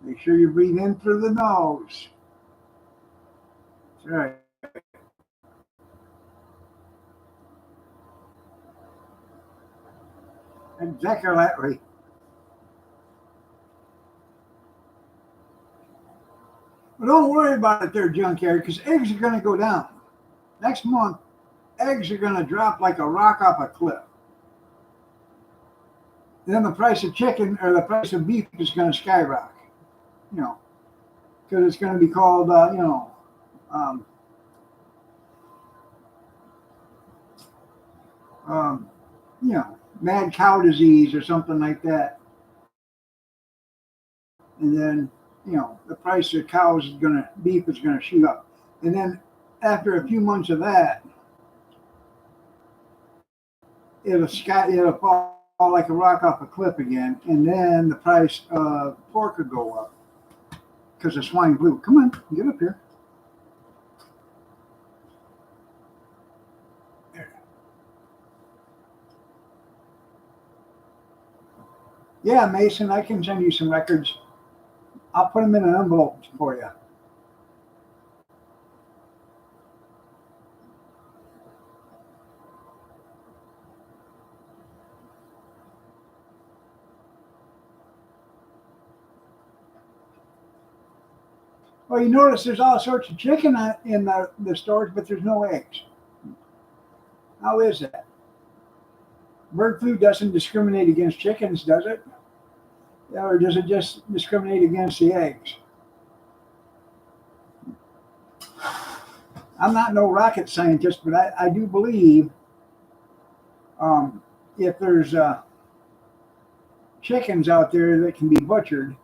S1: Make sure you breathe in through the nose. That's right. Exactly that way. But don't worry about it there, junkyard, because eggs are going to go down. Next month, eggs are going to drop like a rock off a cliff. Then the price of chicken or the price of beef is going to skyrocket, you know, because it's going to be called, um, um, mad cow disease or something like that. And then, the price of beef is going to shoot up. And then after a few months of that, it'll fall like a rock off a cliff again. And then the price of pork will go up because of swine flu. Come on, get up here. Yeah, Mason, I can send you some records. I'll put them in an envelope for you. Well, you notice there's all sorts of chicken in the stores, but there's no eggs. How is that? Bird flu doesn't discriminate against chickens, does it? Or does it just discriminate against the eggs? I'm not no rocket scientist, but I do believe um, if there's chickens out there that can be butchered,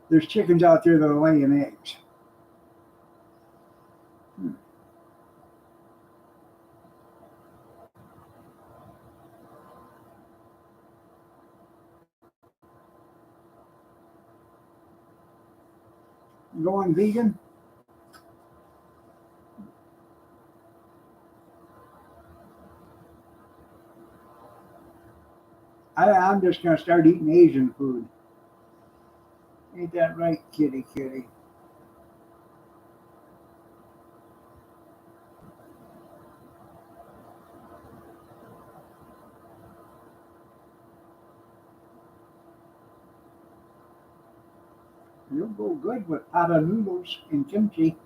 S1: there's chickens out there that are laying eggs. Hmm. Going vegan? I'm just going to start eating Asian food. Ain't that right, kitty kitty? You'll go good with pot of noodles and kimchi.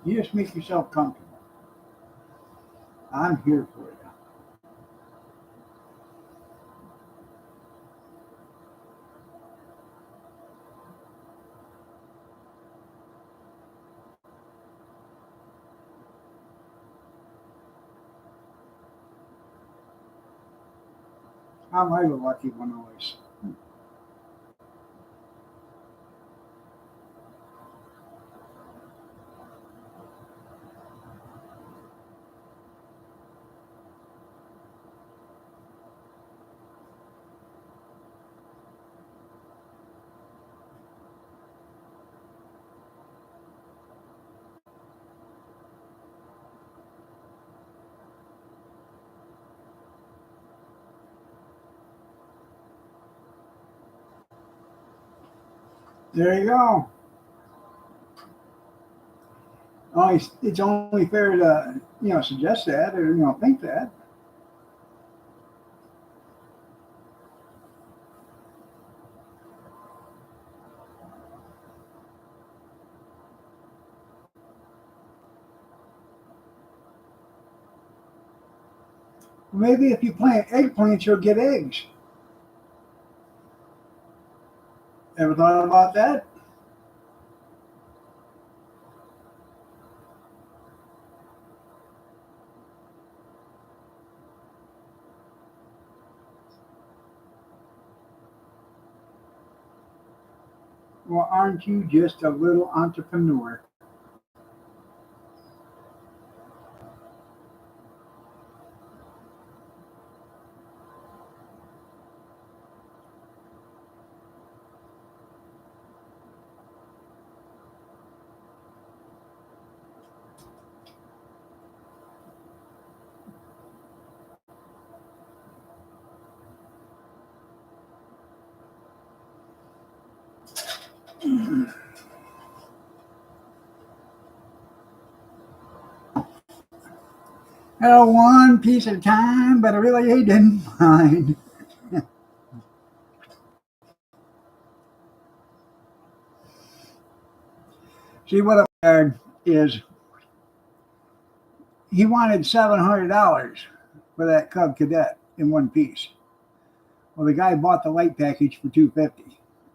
S1: You just make yourself comfortable. I'm here for you. I'm the lucky one always. There you go. It's only fair to suggest that or think that. Maybe if you plant eggplants, you'll get eggs. Ever thought about that? Well, aren't you just a little entrepreneur? One piece at a time, but I really didn't mind. See what I heard is he wanted $700 for that Cub Cadet in one piece. Well, the guy bought the light package for $250,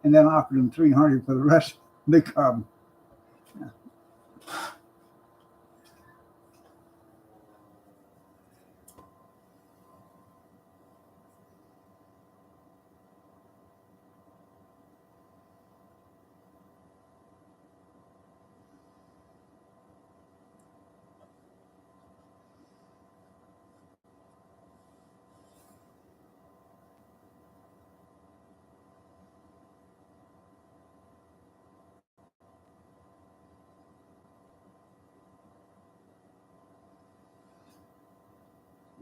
S1: and then offered him $300 for the rest of the Cub.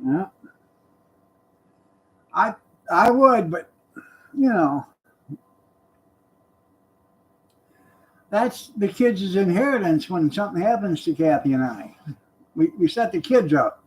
S1: Yeah, I I would, but you know that's the kids' inheritance when something happens to Kathy and I. We set the kids up.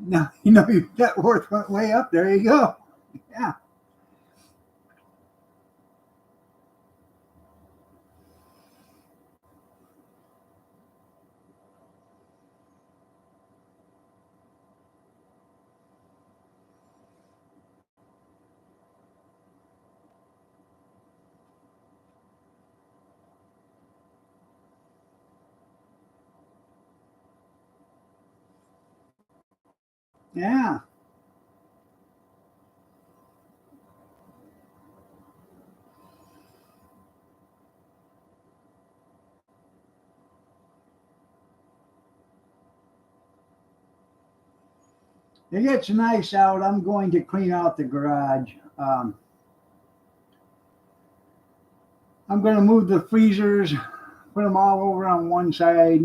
S1: Now your net worth went way up. There you go. Yeah, yeah. It gets nice out. I'm going to clean out the garage. I'm going to move the freezers put them all over on one side.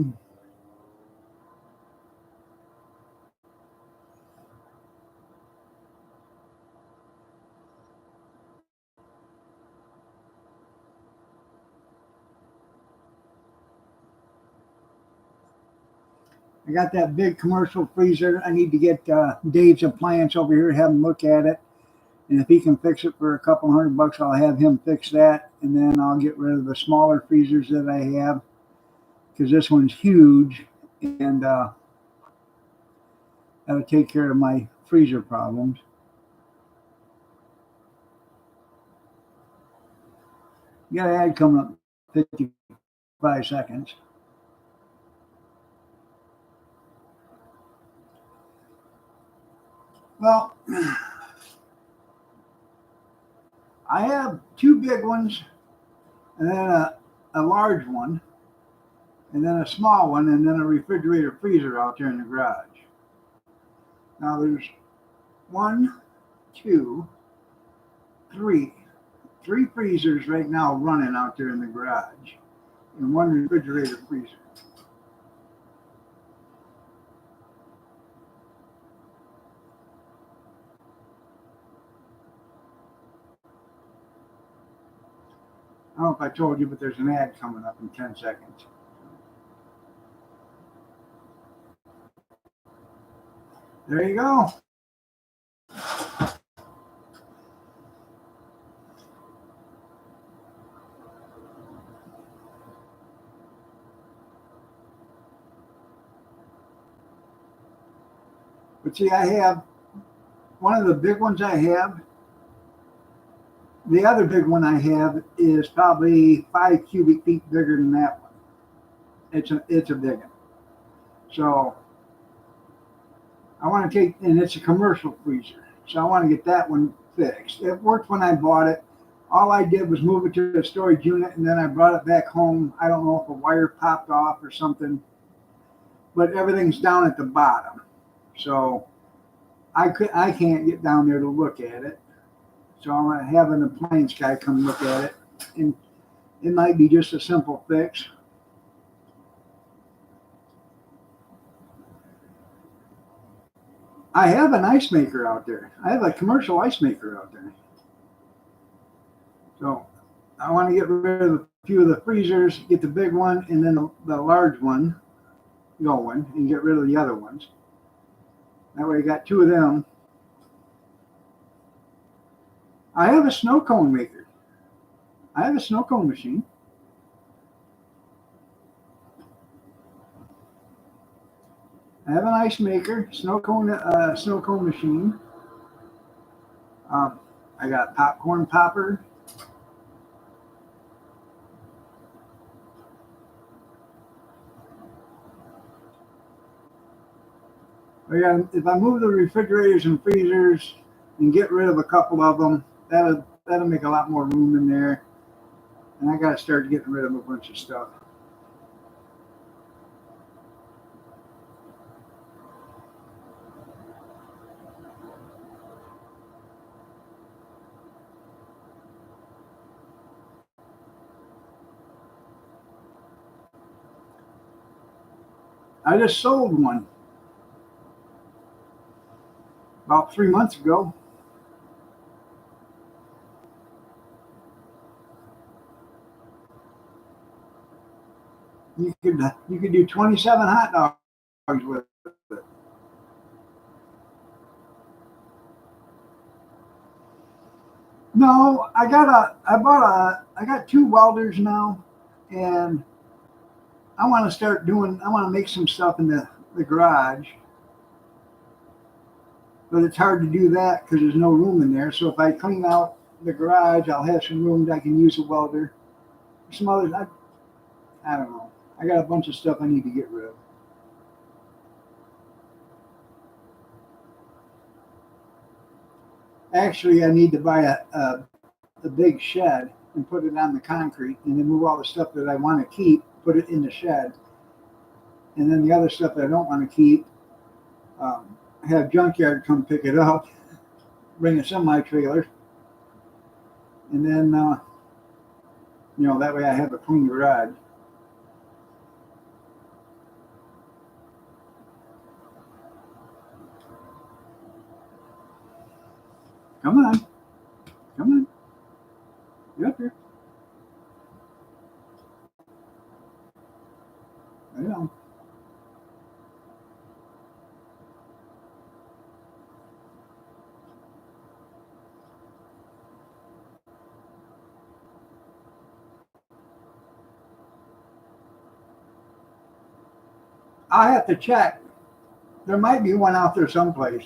S1: I got that big commercial freezer. I need to get Dave's appliance over here, have him look at it. And if he can fix it for a couple $100, I'll have him fix that. And then I'll get rid of the smaller freezers that I have, because this one's huge. And that'll take care of my freezer problems. You got an ad coming up in 55 seconds. Well, I have two big ones, and then a large one, and then a small one, and then a refrigerator freezer out there in the garage. Now there's one, two, three freezers right now running out there in the garage, and one refrigerator freezer. I don't know if I told you, but there's an ad coming up in 10 seconds. There you go. But see, I have one of the big ones I have. The other big one I have is probably 5 cubic feet bigger than that one. It's a big one. So I want to take, and it's a commercial freezer. So I want to get that one fixed. It worked when I bought it. All I did was move it to the storage unit, and then I brought it back home. I don't know if a wire popped off or something, but everything's down at the bottom. So I can't get down there to look at it. So I'm going to have an appliance guy come look at it, and it might be just a simple fix. I have an ice maker out there. I have a commercial ice maker out there. So I want to get rid of a few of the freezers, get the big one, and then the large one going, and get rid of the other ones. That way I got two of them. I have a snow cone maker. I have a snow cone machine. I have an ice maker, snow cone machine. I got a popcorn popper. If I move the refrigerators and freezers and get rid of a couple of them, that'll make a lot more room in there. And I got to start getting rid of a bunch of stuff. I just sold one about 3 months ago. You could do 27 hot dogs with it. No, I got two welders now, and I want to make some stuff in the garage. But it's hard to do that because there's no room in there. So if I clean out the garage, I'll have some room that I can use a welder. Some others, I don't know. I got a bunch of stuff I need to get rid of. Actually, I need to buy a big shed and put it on the concrete, and then move all the stuff that I want to keep, put it in the shed. And then the other stuff that I don't want to keep, have Junkyard come pick it up, bring a semi-trailer, and then, that way I have a clean garage. Come on. Come on. You're up here. I know. I have to check. There might be one out there someplace.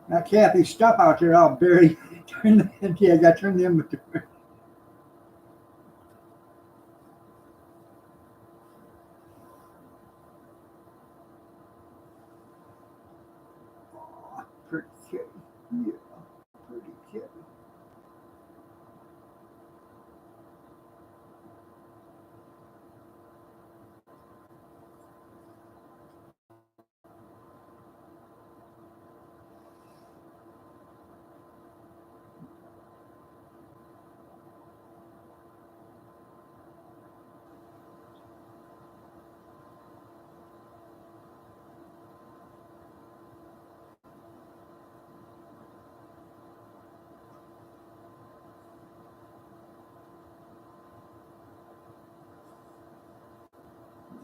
S1: That Kathy's stuff out there, I'll bury. Yeah, I got to turn the inventory. Oh, pretty kitty. Yeah, pretty kitty.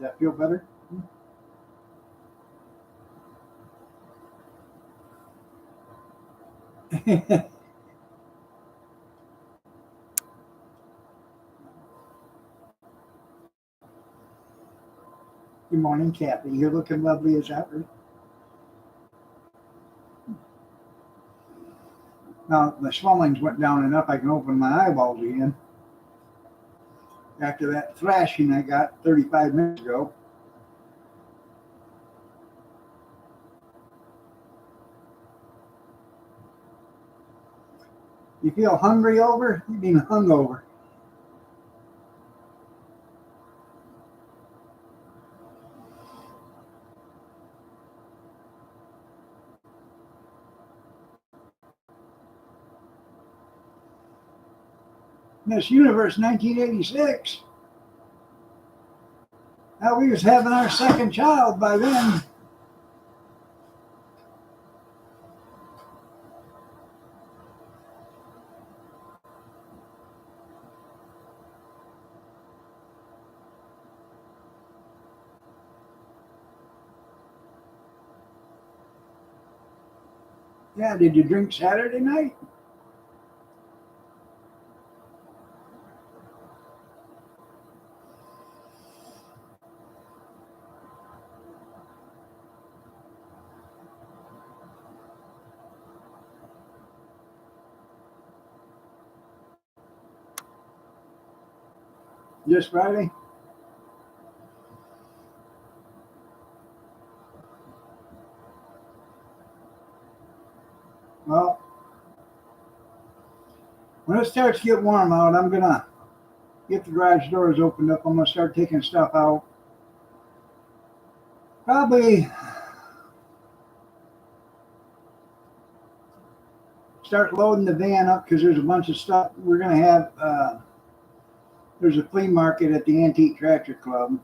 S1: Does that feel better? Good morning, Kathy. You're looking lovely as ever. Now the swellings went down enough I can open my eyeballs again. After that thrashing I got 35 minutes ago. You feel hungry over? You mean hungover? Miss Universe 1986. Now we was having our second child by then. Yeah, did you drink Saturday night? Just Friday? Well, when it starts to get warm out, I'm gonna get the garage doors opened up. I'm gonna start taking stuff out. Probably start loading the van up because there's a bunch of stuff we're gonna have. There's a flea market at the Antique Tractor Club.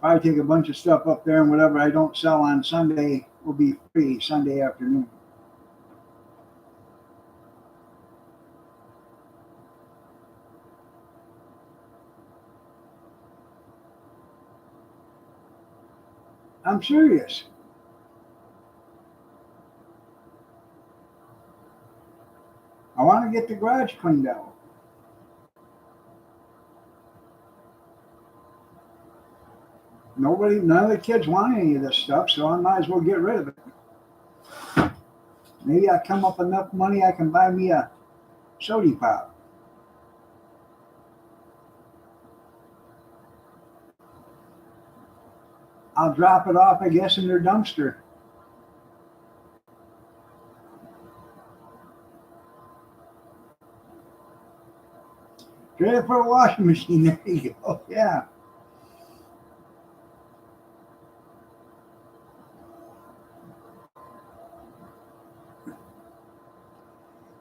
S1: Probably take a bunch of stuff up there, and whatever I don't sell on Sunday will be free Sunday afternoon. I'm serious. I want to get the garage cleaned out. None of the kids want any of this stuff, so I might as well get rid of it. Maybe I come up enough money I can buy me a soda pop. I'll drop it off, I guess, in their dumpster. Trade it for a washing machine. There you go. Yeah.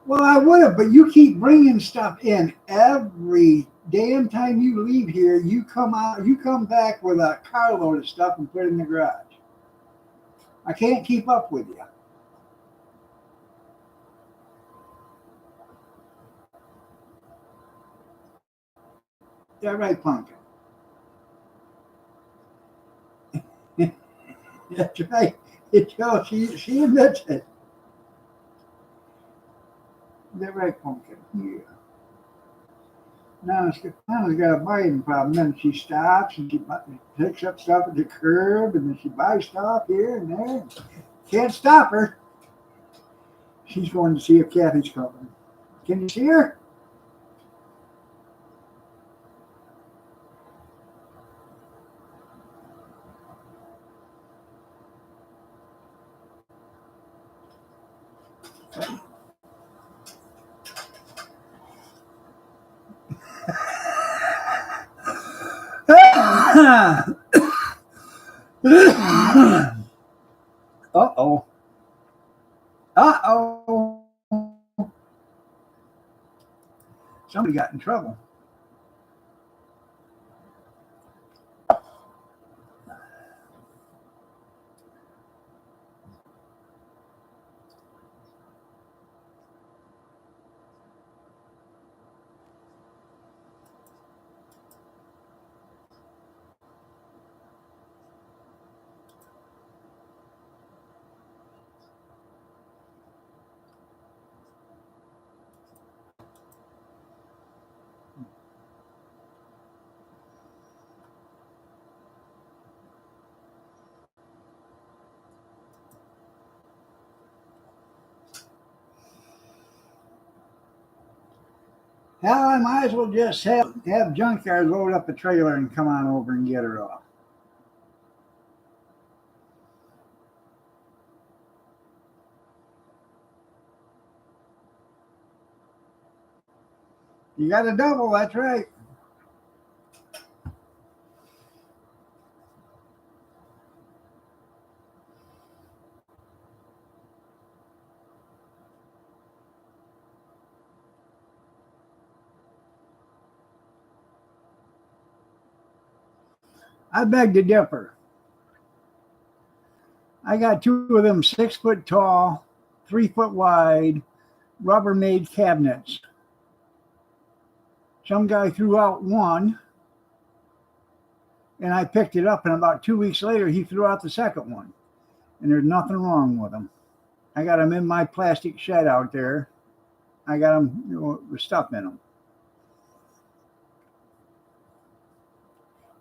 S1: Well, I would have, but you keep bringing stuff in every damn time you leave here. You come out, you come back with a carload of stuff and put it in the garage. I can't keep up with you. Yeah, right, Pumpkin. That's right. She admits it. That right, Pumpkin. Yeah. Now Nana's got a biting problem. Then she stops and she picks up stuff at the curb, and then she buys stuff here and there. Can't stop her. She's going to see if Kathy's coming. Can you see her? Uh-oh. Uh-oh. Somebody got in trouble. Hell, I might as well just have Junkyard load up a trailer and come on over and get her off. You got a double, that's right. I beg to differ. I got two of them 6 foot tall, 3 foot wide, Rubbermaid cabinets. Some guy threw out one, and I picked it up, and about 2 weeks later, he threw out the second one. And there's nothing wrong with them. I got them in my plastic shed out there. I got them with stuff in them.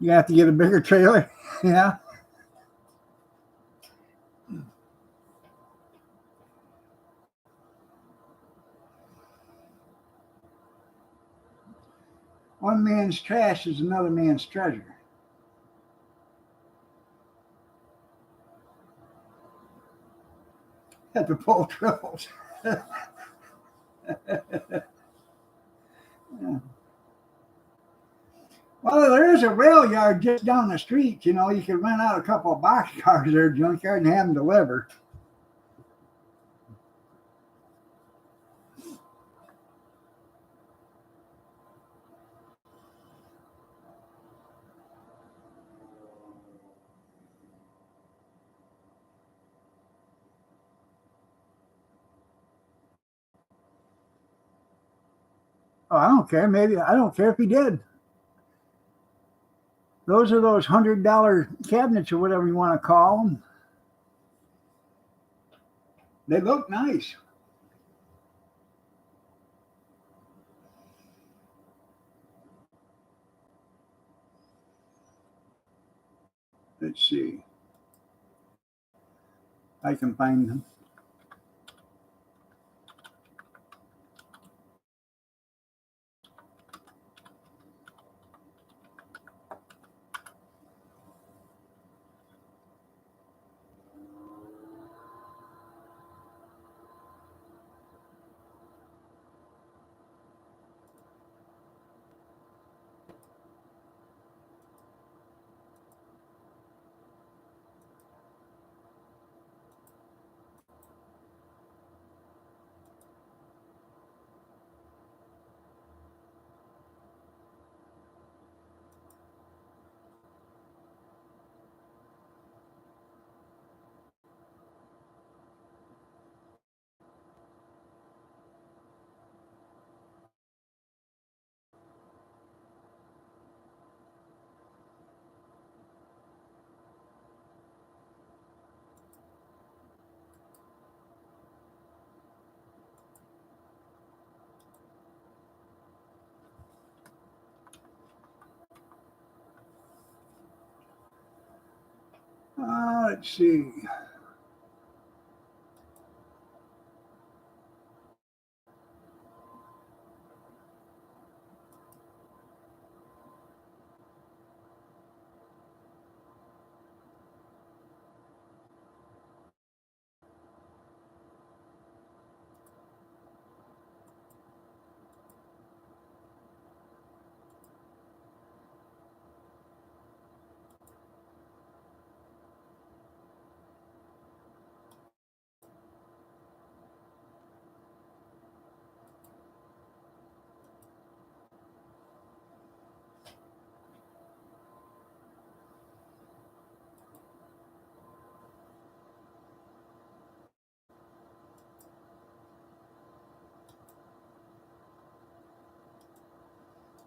S1: You have to get a bigger trailer. Yeah. One man's trash is another man's treasure. Had to pull triples. Yeah. Well, there is a rail yard just down the street. You know, you could rent out a couple of box cars there, Junkyard, and have them deliver. Oh, I don't care. Maybe I don't care if he did. Those are those $100 cabinets or whatever you want to call them. They look nice. Let's see. I can find them. Let's see.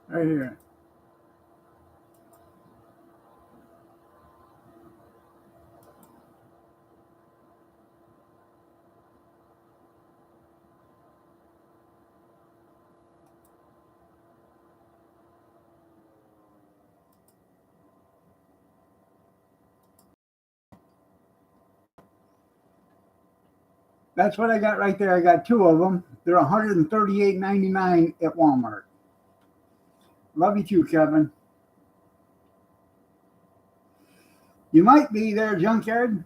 S1: Right here. That's what I got right there. I got two of them. They're $138.99 at Walmart. Love you too, Kevin. You might be there, Junkyard.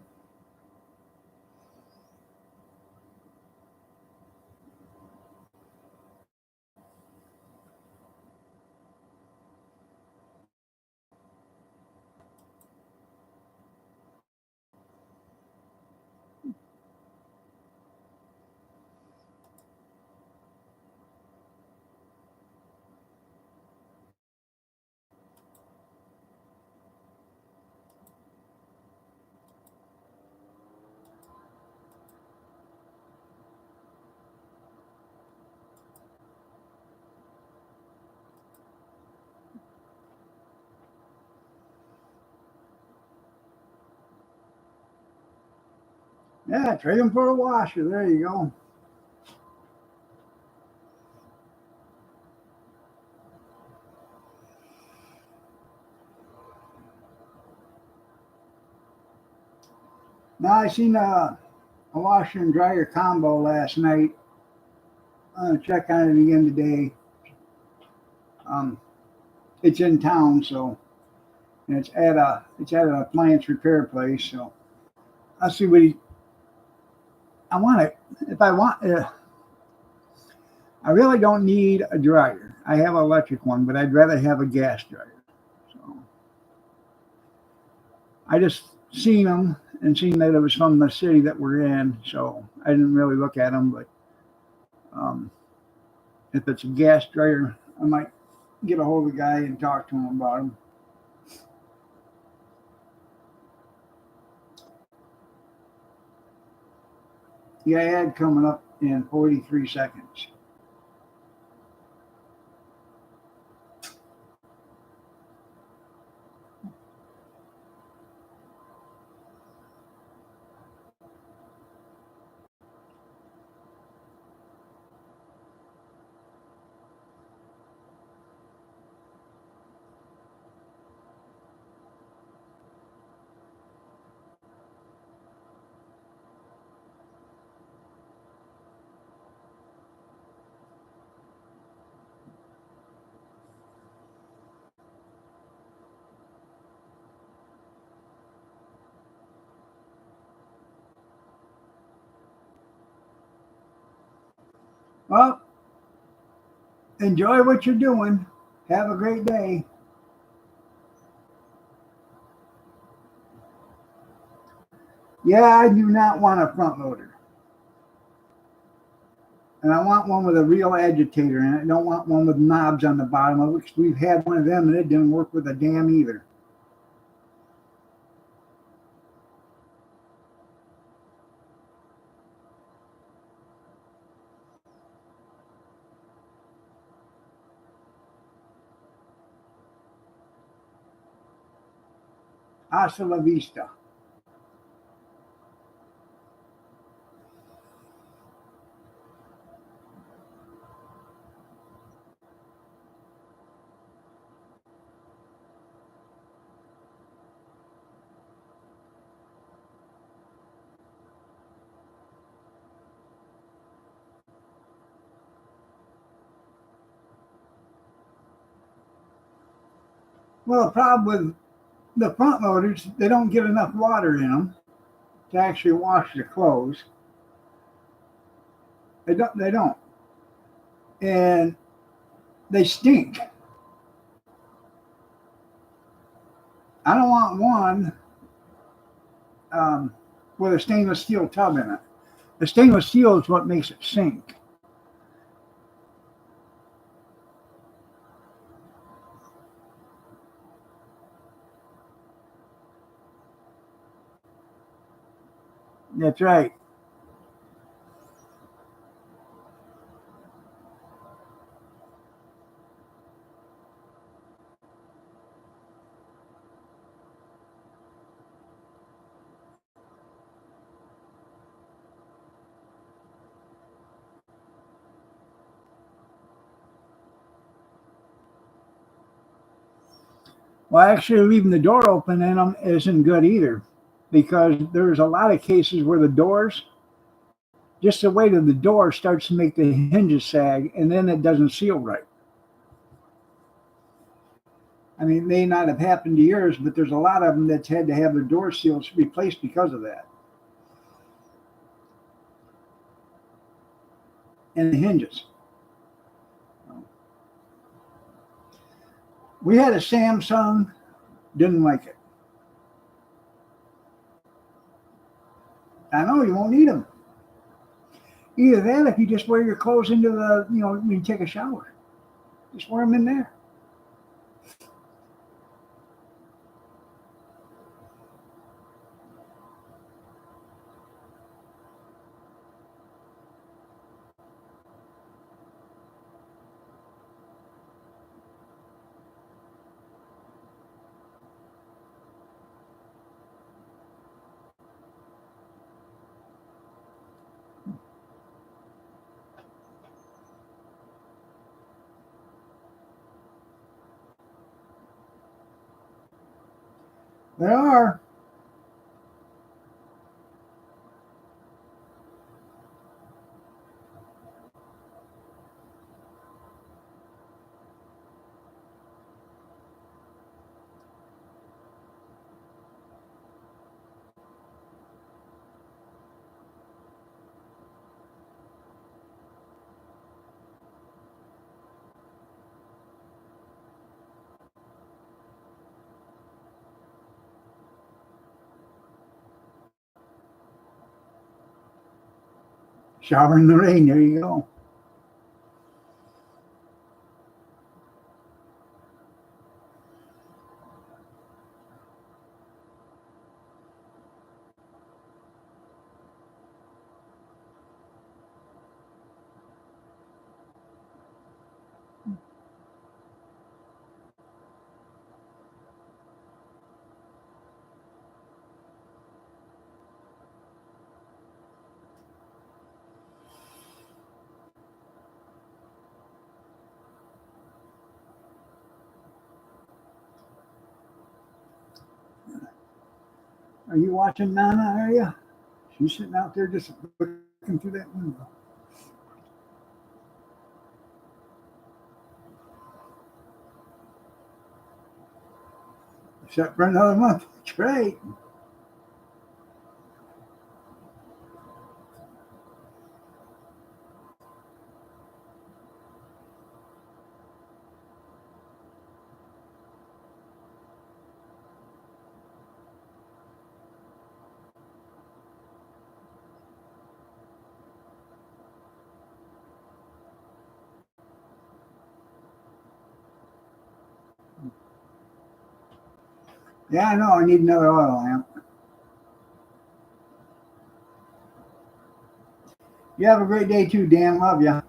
S1: Yeah, trade them for a washer. There you go. Now I seen a washer and dryer combo last night. I'm gonna check on it again today. Um, it's in town, so and it's at an appliance repair place. So I'll see what he. I want it if I want. I really don't need a dryer. I have an electric one, but I'd rather have a gas dryer. So I just seen them and seen that it was from the city that we're in. So I didn't really look at them, but um, if it's a gas dryer, I might get a hold of the guy and talk to him about them. Yeah, ad coming up in 43 seconds. Well, enjoy what you're doing. Have a great day. Yeah, I do not want a front loader. And I want one with a real agitator in it. I don't want one with knobs on the bottom of it because we've had one of them and it didn't work with a damn either. Hasta la vista. Well, the problem with the front loaders, they don't get enough water in them to actually wash the clothes. They don't. They don't, and they stink. I don't want one with a stainless steel tub in it. The stainless steel is what makes it sink. That's right. Well, actually, leaving the door open in them isn't good either, because there's a lot of cases where the doors, just the weight of the door starts to make the hinges sag, and then it doesn't seal right. I mean, it may not have happened to yours, but there's a lot of them that's had to have their door seals replaced because of that. And the hinges. We had a Samsung, didn't like it. I know you won't need them. Either that, if you just wear your clothes into the, when you take a shower, just wear them in there. They are. Shower in the rain. There you go. Are you watching Nana? Are you? She's sitting out there just looking through that window. Except for another month. Great. Yeah, I know. I need another oil lamp. You have a great day too, Dan. Love you. I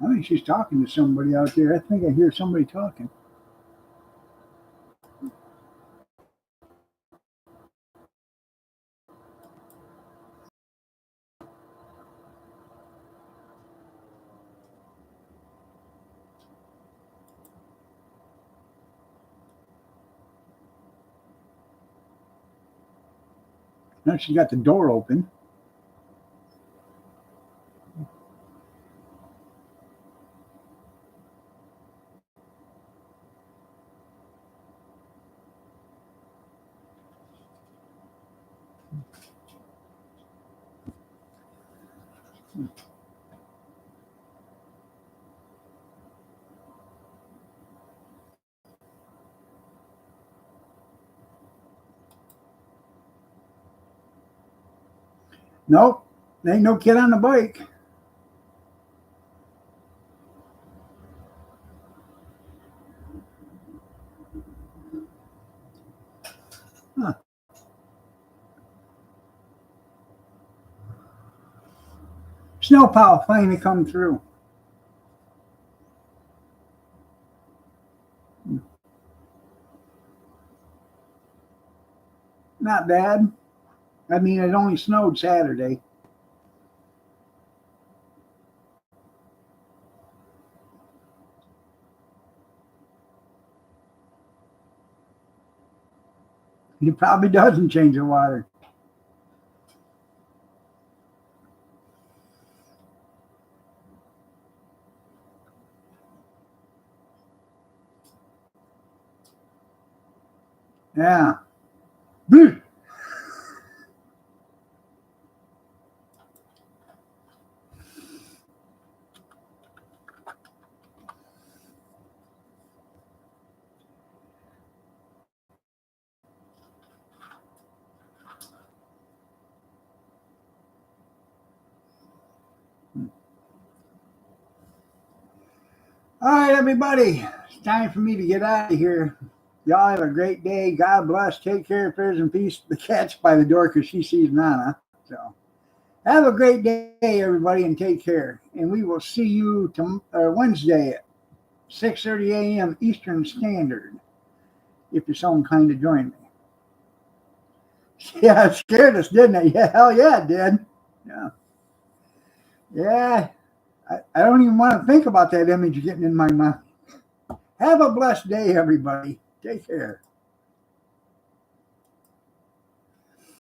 S1: think she's talking to somebody out there. I think I hear somebody talking. Now she got the door open. Nope, there ain't no kid on the bike. Huh. Snowplow finally come through. Not bad. I mean, it only snowed Saturday. It probably doesn't change the water. Yeah. Bleh. All right, everybody. It's time for me to get out of here. Y'all have a great day. God bless. Take care. Prayers and peace. The cat's by the door because she sees Nana. So have a great day, everybody, and take care. And we will see you Wednesday at 6:30 a.m. Eastern Standard. If you're so inclined to join me. Yeah, it scared us, didn't it? Yeah, hell yeah, it did. Yeah. Yeah. I don't even want to think about that image getting in my mind. Have a blessed day, everybody. Take care.